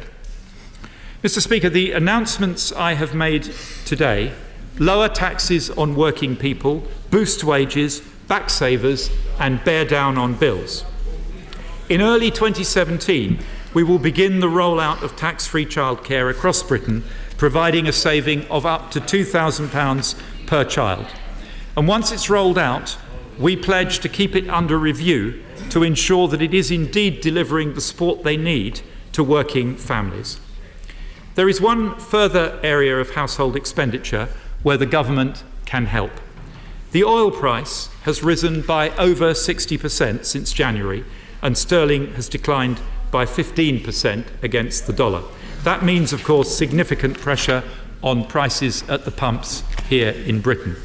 Mr. Speaker, the announcements I have made today lower taxes on working people, boost wages, back savers, and bear down on bills. In early 2017, we will begin the rollout of tax-free childcare across Britain, providing a saving of up to £2,000 per child. And once it's rolled out, we pledge to keep it under review to ensure that it is indeed delivering the support they need to working families. There is one further area of household expenditure where the government can help. The oil price has risen by over 60% since January, and sterling has declined by 15% against the dollar. That means, of course, significant pressure on prices at the pumps here in Britain.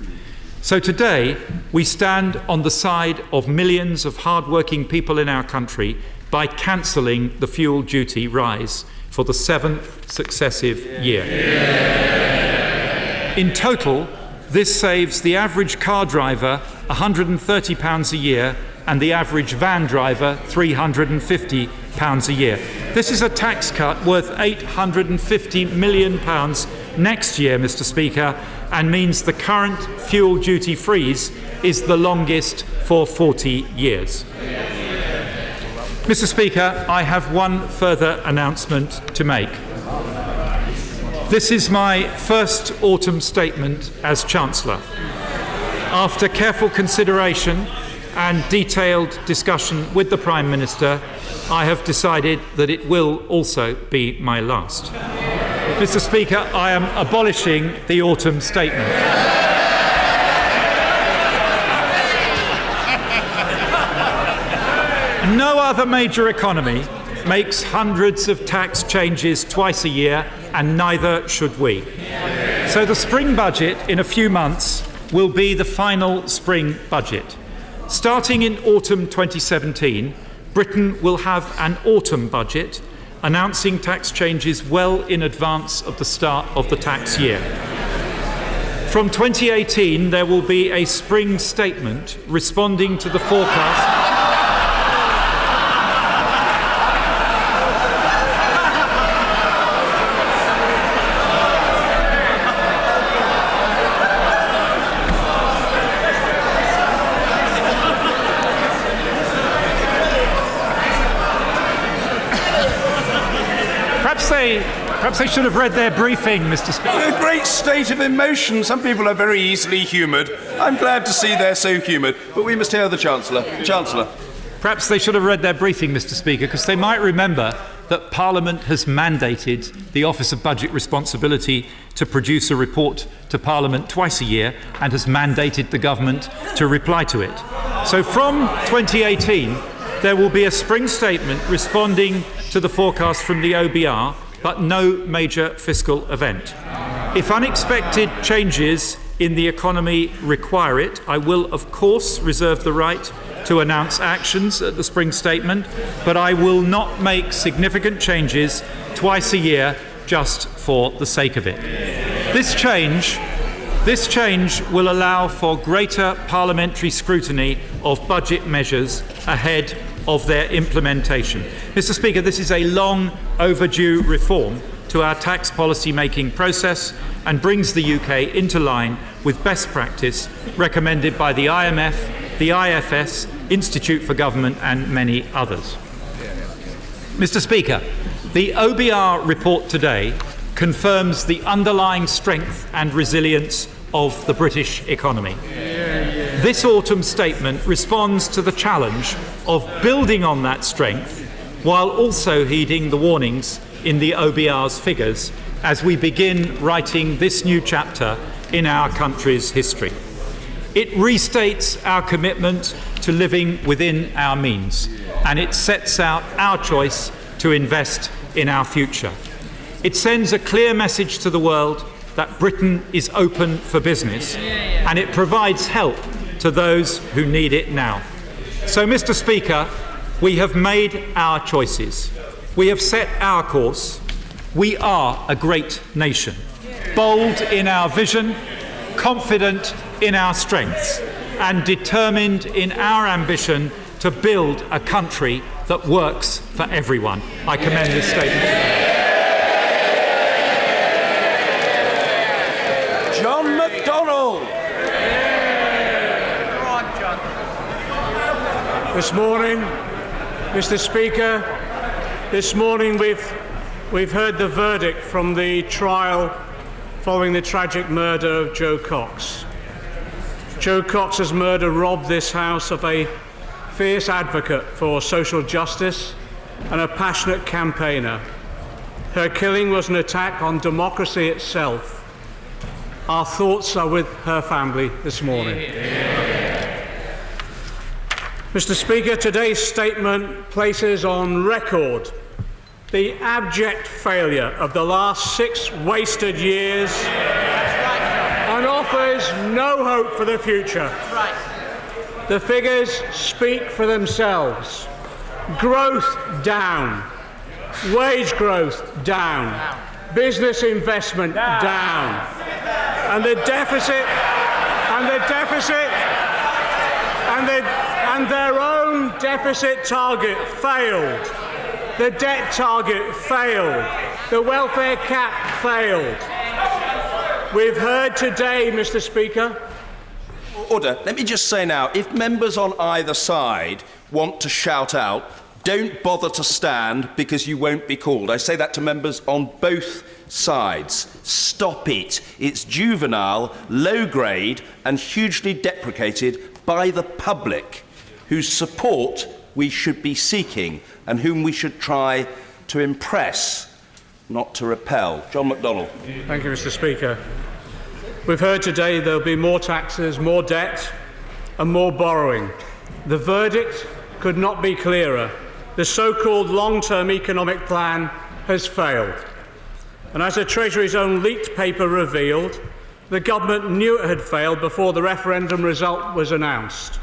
So today, we stand on the side of millions of hard-working people in our country by cancelling the fuel duty rise for the 7th successive year. In total, this saves the average car driver £130 a year and the average van driver £350 a year. This is a tax cut worth £850 million next year, Mr. Speaker, and means the current fuel duty freeze is the longest for 40 years. Mr. Speaker, I have one further announcement to make. This is my first autumn statement as Chancellor. After careful consideration and detailed discussion with the Prime Minister, I have decided that it will also be my last. Mr. Speaker, I am abolishing the autumn statement. No other major economy makes hundreds of tax changes twice a year, and neither should we. So the spring budget in a few months will be the final spring budget. Starting in autumn 2017, Britain will have an autumn budget announcing tax changes well in advance of the start of the tax year. From 2018, there will be a spring statement responding to the forecast. Perhaps they should have read their briefing, Mr. Speaker. A great state of emotion. Some people are very easily humoured. I'm glad to see they're so humoured. But we must hear the Chancellor. Chancellor. Perhaps they should have read their briefing, Mr. Speaker, because they might remember that Parliament has mandated the Office of Budget Responsibility to produce a report to Parliament twice a year and has mandated the government to reply to it. So from 2018, there will be a spring statement responding to the forecast from the OBR, but no major fiscal event. If unexpected changes in the economy require it, I will, of course, reserve the right to announce actions at the spring statement, but I will not make significant changes twice a year just for the sake of it. This change will allow for greater parliamentary scrutiny of budget measures ahead of their implementation. Mr. Speaker, this is a long overdue reform to our tax policy making process and brings the UK into line with best practice recommended by the IMF, the IFS, Institute for Government and many others. Mr. Speaker, the OBR report today confirms the underlying strength and resilience of the British economy. This autumn statement responds to the challenge of building on that strength while also heeding the warnings in the OBR's figures as we begin writing this new chapter in our country's history. It restates our commitment to living within our means, and it sets out our choice to invest in our future. It sends a clear message to the world that Britain is open for business, and it provides help to those who need it now. So, Mr. Speaker, we have made our choices. We have set our course. We are a great nation, bold in our vision, confident in our strengths, and determined in our ambition to build a country that works for everyone. I commend this statement. John McDonnell. This morning, Mr. Speaker, this morning we've heard the verdict from the trial following the tragic murder of Joe Cox. Joe Cox's murder robbed this House of a fierce advocate for social justice and a passionate campaigner. Her killing was an attack on democracy itself. Our thoughts are with her family this morning. Mr. Speaker, today's statement places on record the abject failure of the last 6 wasted years and offers no hope for the future. The figures speak for themselves. Growth down, wage growth down, business investment down, and their own deficit target failed. The debt target failed. The welfare cap failed. We've heard today, Mr. Speaker. Order. Let me just say now, if members on either side want to shout out, don't bother to stand because you won't be called. I say that to members on both sides. Stop it. It's juvenile, low grade, and hugely deprecated by the public, whose support we should be seeking and whom we should try to impress, not to repel. John McDonnell. Thank you, Mr. Speaker. We've heard today there'll be more taxes, more debt, and more borrowing. The verdict could not be clearer. The so-called long-term economic plan has failed. And as the Treasury's own leaked paper revealed, the government knew it had failed before the referendum result was announced.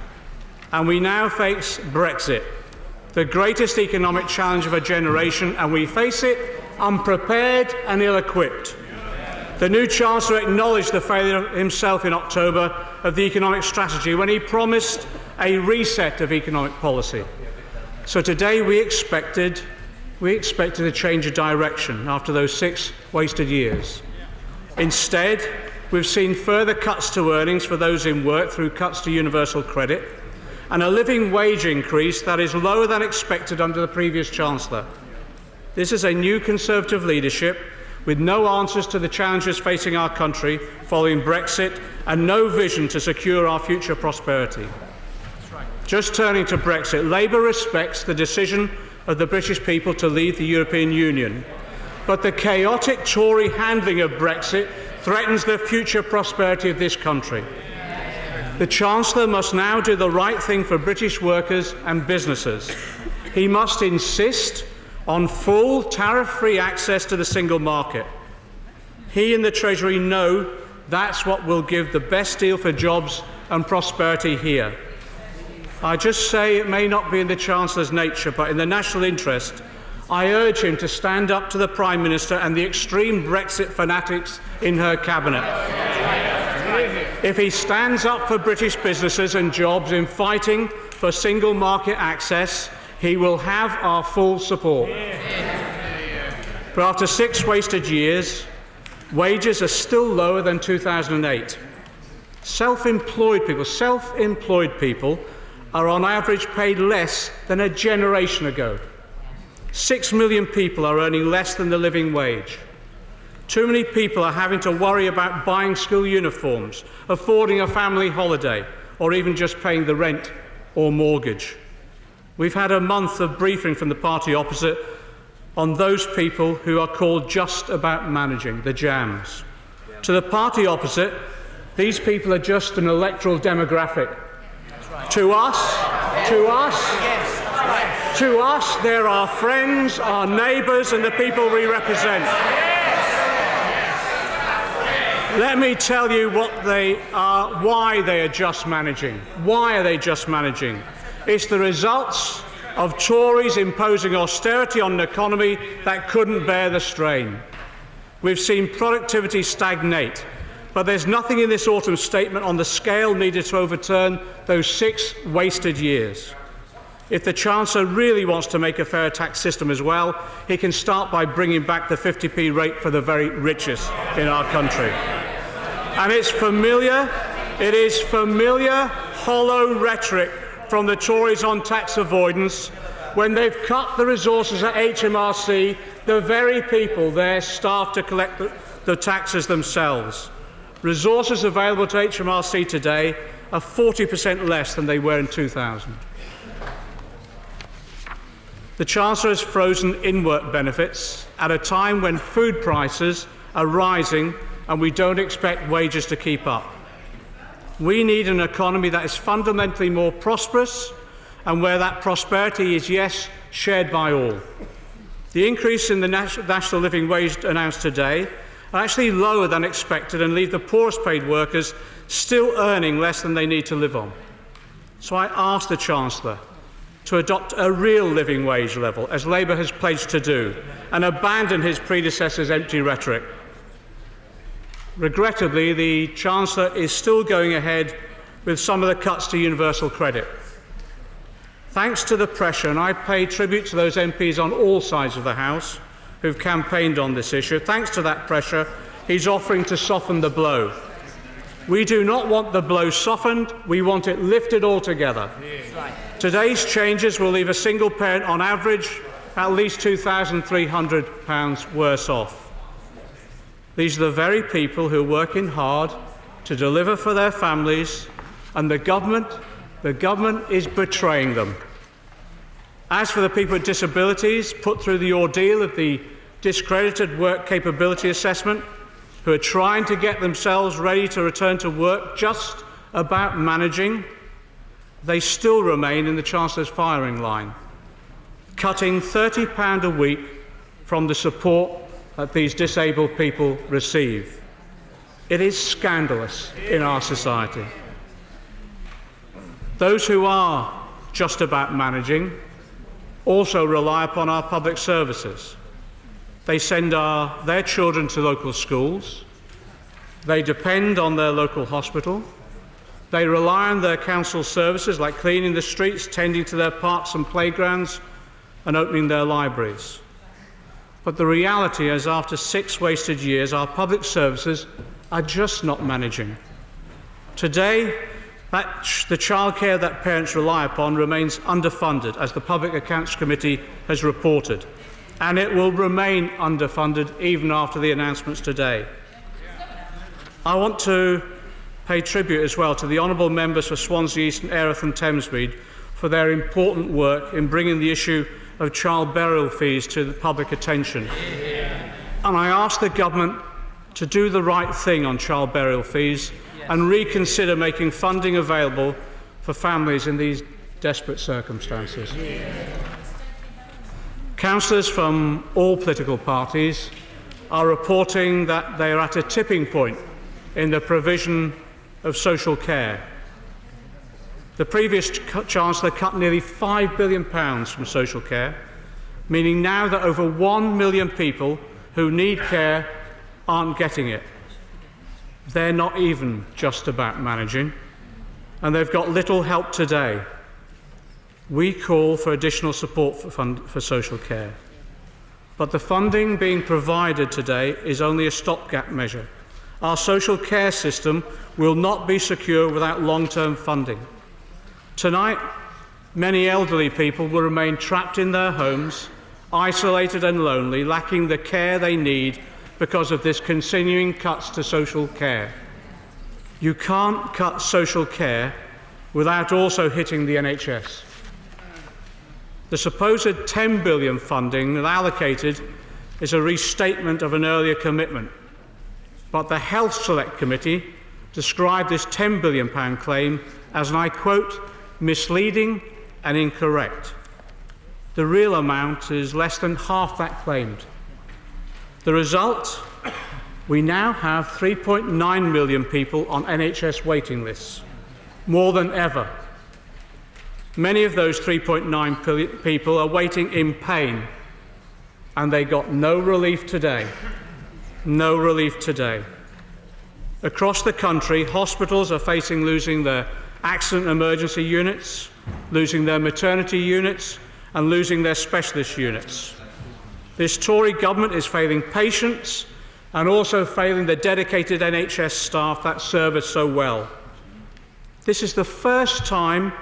And we now face Brexit, the greatest economic challenge of a generation, and we face it unprepared and ill-equipped. The new Chancellor acknowledged the failure himself in October of the economic strategy when he promised a reset of economic policy. So today we expected a change of direction after those 6 wasted years. Instead, we've seen further cuts to earnings for those in work through cuts to universal credit, and a living wage increase that is lower than expected under the previous Chancellor. This is a new Conservative leadership with no answers to the challenges facing our country following Brexit and no vision to secure our future prosperity. Just turning to Brexit, Labour respects the decision of the British people to leave the European Union, but the chaotic Tory handling of Brexit threatens the future prosperity of this country. The Chancellor must now do the right thing for British workers and businesses. He must insist on full tariff-free access to the single market. He and the Treasury know that's what will give the best deal for jobs and prosperity here. I just say it may not be in the Chancellor's nature, but in the national interest, I urge him to stand up to the Prime Minister and the extreme Brexit fanatics in her cabinet. If he stands up for British businesses and jobs in fighting for single market access, he will have our full support. But after 6 wasted years, wages are still lower than 2008. Self-employed people are on average paid less than a generation ago. 6 million people are earning less than the living wage. Too many people are having to worry about buying school uniforms, affording a family holiday, or even just paying the rent or mortgage. We've had a month of briefing from the party opposite on those people who are called just about managing, the jams. To the party opposite, these people are just an electoral demographic. To us, they're our friends, our neighbours, and the people we represent. Let me tell you what they are, why they are just managing. Why are they just managing? It's the results of Tories imposing austerity on an economy that couldn't bear the strain. We've seen productivity stagnate, but there's nothing in this autumn statement on the scale needed to overturn those 6 wasted years. If the Chancellor really wants to make a fair tax system as well, he can start by bringing back the 50p rate for the very richest in our country. And it is familiar, hollow rhetoric from the Tories on tax avoidance when they've cut the resources at HMRC, the very people there staffed to collect the taxes themselves. Resources available to HMRC today are 40% less than they were in 2000. The Chancellor has frozen in-work benefits at a time when food prices are rising and we don't expect wages to keep up. We need an economy that is fundamentally more prosperous and where that prosperity is, yes, shared by all. The increase in the national living wage announced today are actually lower than expected and leave the poorest paid workers still earning less than they need to live on. So I ask the Chancellor to adopt a real living wage level, as Labour has pledged to do, and abandon his predecessor's empty rhetoric. Regrettably, the Chancellor is still going ahead with some of the cuts to universal credit. Thanks to the pressure, and I pay tribute to those MPs on all sides of the House who've campaigned on this issue, thanks to that pressure, he's offering to soften the blow. We do not want the blow softened, we want it lifted altogether. Today's changes will leave a single parent on average at least £2,300 worse off. These are the very people who are working hard to deliver for their families, and the government is betraying them. As for the people with disabilities put through the ordeal of the discredited work capability assessment, who are trying to get themselves ready to return to work just about managing, they still remain in the Chancellor's firing line, cutting £30 a week from the support that these disabled people receive. It is scandalous in our society. Those who are just about managing also rely upon our public services. They send their children to local schools. They depend on their local hospital. They rely on their council services like cleaning the streets, tending to their parks and playgrounds, and opening their libraries. But the reality is, after 6 wasted years, our public services are just not managing. Today, the childcare that parents rely upon remains underfunded, as the Public Accounts Committee has reported, and it will remain underfunded even after the announcements today. I want to pay tribute as well to the honourable members for Swansea East and Erith and Thamesmead for their important work in bringing the issue of child burial fees to the public attention. And I ask the government to do the right thing on child burial fees and reconsider making funding available for families in these desperate circumstances. Councillors from all political parties are reporting that they are at a tipping point in the provision of social care. The previous Chancellor cut nearly £5 billion from social care, meaning now that over 1 million people who need care aren't getting it. They're not even just about managing, and they've got little help today. We call for additional support for social care. But the funding being provided today is only a stopgap measure. Our social care system will not be secure without long-term funding. Tonight, many elderly people will remain trapped in their homes, isolated and lonely, lacking the care they need because of this continuing cuts to social care. You can't cut social care without also hitting the NHS. The supposed £10 billion funding allocated is a restatement of an earlier commitment, but the Health Select Committee described this £10 billion claim as, and I quote, misleading and incorrect. The real amount is less than half that claimed. The result? We now have 3.9 million people on NHS waiting lists, more than ever. Many of those 3.9 people are waiting in pain, and they got no relief today. No relief today. Across the country, hospitals are facing losing their accident emergency units, losing their maternity units, and losing their specialist units. This Tory government is failing patients and also failing the dedicated NHS staff that serve us so well. This is the first time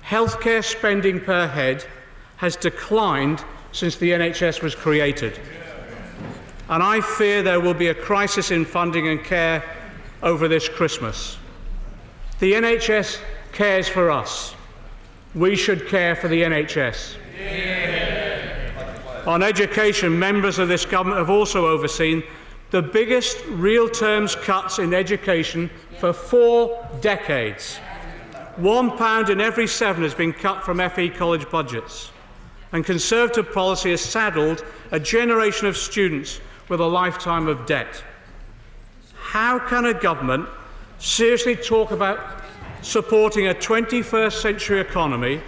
healthcare spending per head has declined since the NHS was created. And I fear there will be a crisis in funding and care over this Christmas. The NHS cares for us. We should care for the NHS. On education, members of this government have also overseen the biggest real terms cuts in education for 4 decades. £1 in every 7 has been cut from FE college budgets, and Conservative policy has saddled a generation of students with a lifetime of debt. How can a government seriously talk about supporting a 21st century economy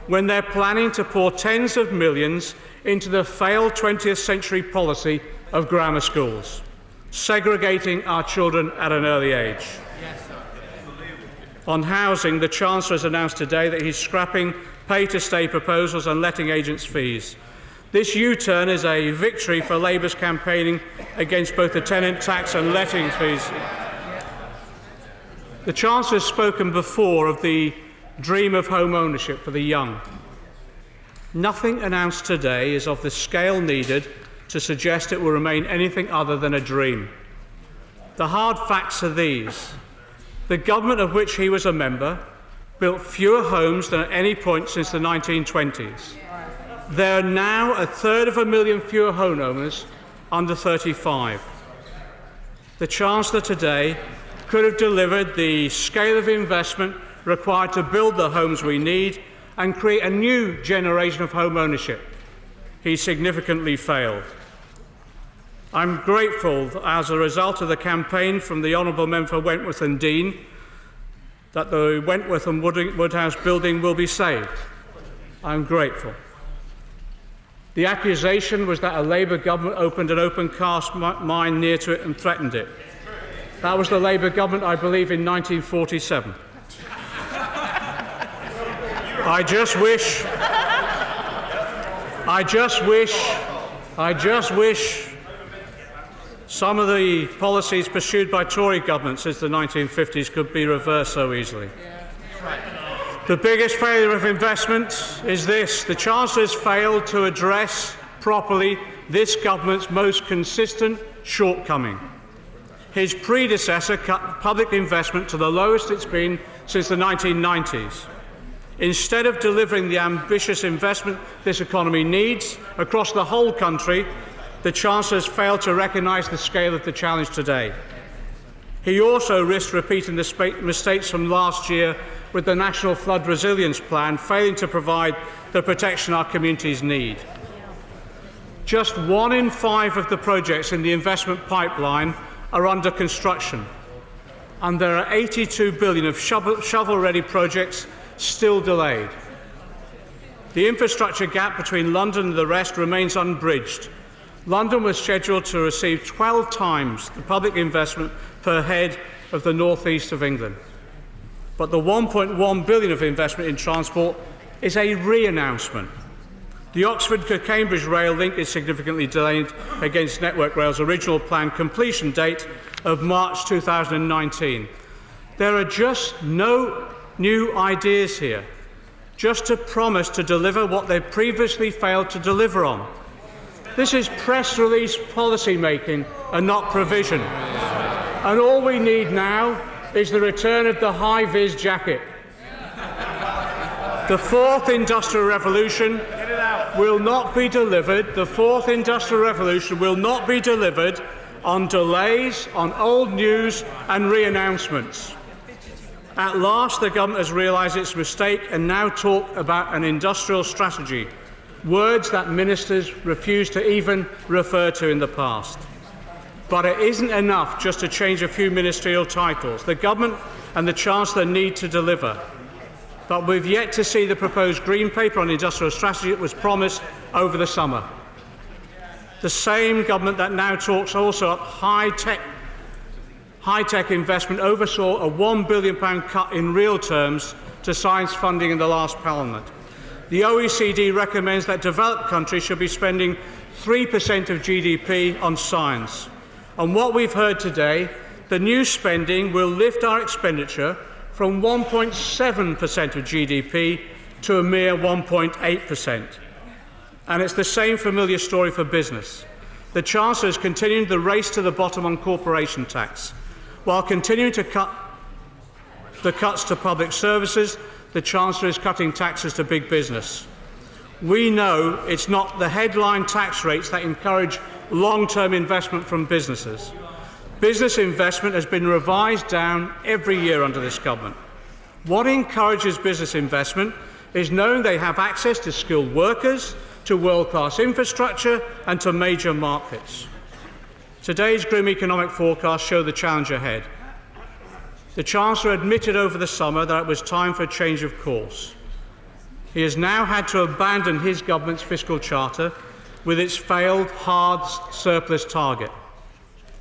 when they're planning to pour tens of millions into the failed 20th century policy of grammar schools, segregating our children at an early age? On housing, the Chancellor has announced today that he's scrapping pay-to-stay proposals and letting agents' fees. This U-turn is a victory for Labour's campaigning against both the tenant tax and letting fees. The Chancellor has spoken before of the dream of home ownership for the young. Nothing announced today is of the scale needed to suggest it will remain anything other than a dream. The hard facts are these. The government of which he was a member built fewer homes than at any point since the 1920s. There are now 250,000 fewer homeowners under 35. The Chancellor today could have delivered the scale of investment required to build the homes we need and create a new generation of home ownership. He significantly failed. I'm grateful that as a result of the campaign from the Honourable Member for Wentworth and Dean that the Wentworth and Woodhouse building will be saved. I'm grateful. The accusation was that a Labour government opened an open-cast mine near to it and threatened it. That was the Labour government, I believe, in 1947. I just wish some of the policies pursued by Tory governments since the 1950s could be reversed so easily. The biggest failure of investment is this. The Chancellor has failed to address properly this government's most consistent shortcoming. His predecessor cut public investment to the lowest it's been since the 1990s. Instead of delivering the ambitious investment this economy needs across the whole country, the Chancellor has failed to recognise the scale of the challenge today. He also risked repeating the mistakes from last year with the National Flood Resilience Plan, failing to provide the protection our communities need. Just 1 in 5 of the projects in the investment pipeline are under construction, and there are 82 billion of shovel-ready projects still delayed. The infrastructure gap between London and the rest remains unbridged. London was scheduled to receive 12 times the public investment per head of the North East of England. But the £1.1 billion of investment in transport is a re-announcement. The Oxford to Cambridge rail link is significantly delayed against Network Rail's original planned completion date of March 2019. There are just no new ideas here, just a promise to deliver what they previously failed to deliver on. This is press release policy making and not provision. And all we need now is the return of the high-vis jacket. The fourth industrial revolution will not be delivered. The fourth industrial revolution will not be delivered on delays, on old news and re-announcements. At last, the government has realised its mistake and now talk about an industrial strategy, words that ministers refused to even refer to in the past. But it isn't enough just to change a few ministerial titles. The government and the Chancellor need to deliver. But we've yet to see the proposed Green Paper on industrial strategy that was promised over the summer. The same government that now talks also up high-tech investment oversaw a £1 billion cut in real terms to science funding in the last Parliament. The OECD recommends that developed countries should be spending 3% of GDP on science. And what we've heard today, the new spending will lift our expenditure from 1.7% of GDP to a mere 1.8%. And it's the same familiar story for business. The Chancellor is continuing the race to the bottom on corporation tax. While continuing to cut the cuts to public services, the Chancellor is cutting taxes to big business. We know it's not the headline tax rates that encourage long-term investment from businesses. Business investment has been revised down every year under this government. What encourages business investment is knowing they have access to skilled workers, to world-class infrastructure and to major markets. Today's grim economic forecasts show the challenge ahead. The Chancellor admitted over the summer that it was time for a change of course. He has now had to abandon his government's fiscal charter with its failed hard surplus target.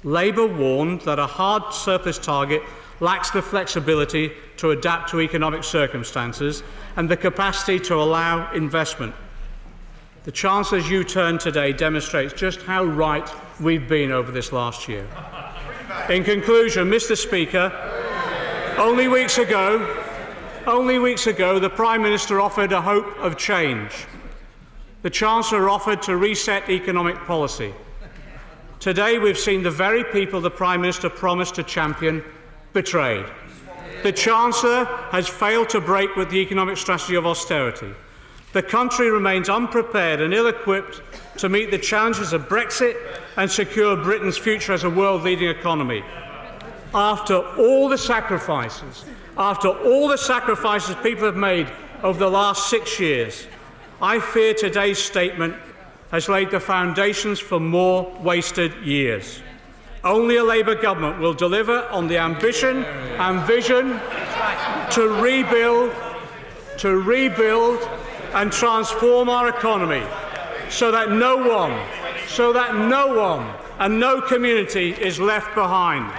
Labour warned that a hard surplus target lacks the flexibility to adapt to economic circumstances and the capacity to allow investment. The Chancellor's U-turn today demonstrates just how right we've been over this last year. In conclusion, Mr. Speaker, only weeks ago, the Prime Minister offered a hope of change. The Chancellor offered to reset economic policy. Today, we've seen the very people the Prime Minister promised to champion betrayed. The Chancellor has failed to break with the economic strategy of austerity. The country remains unprepared and ill-equipped to meet the challenges of Brexit and secure Britain's future as a world-leading economy. After all the sacrifices people have made over the last 6 years, I fear today's statement has laid the foundations for more wasted years. Only a Labour government will deliver on the ambition and vision to rebuild and transform our economy so that no one and no community is left behind.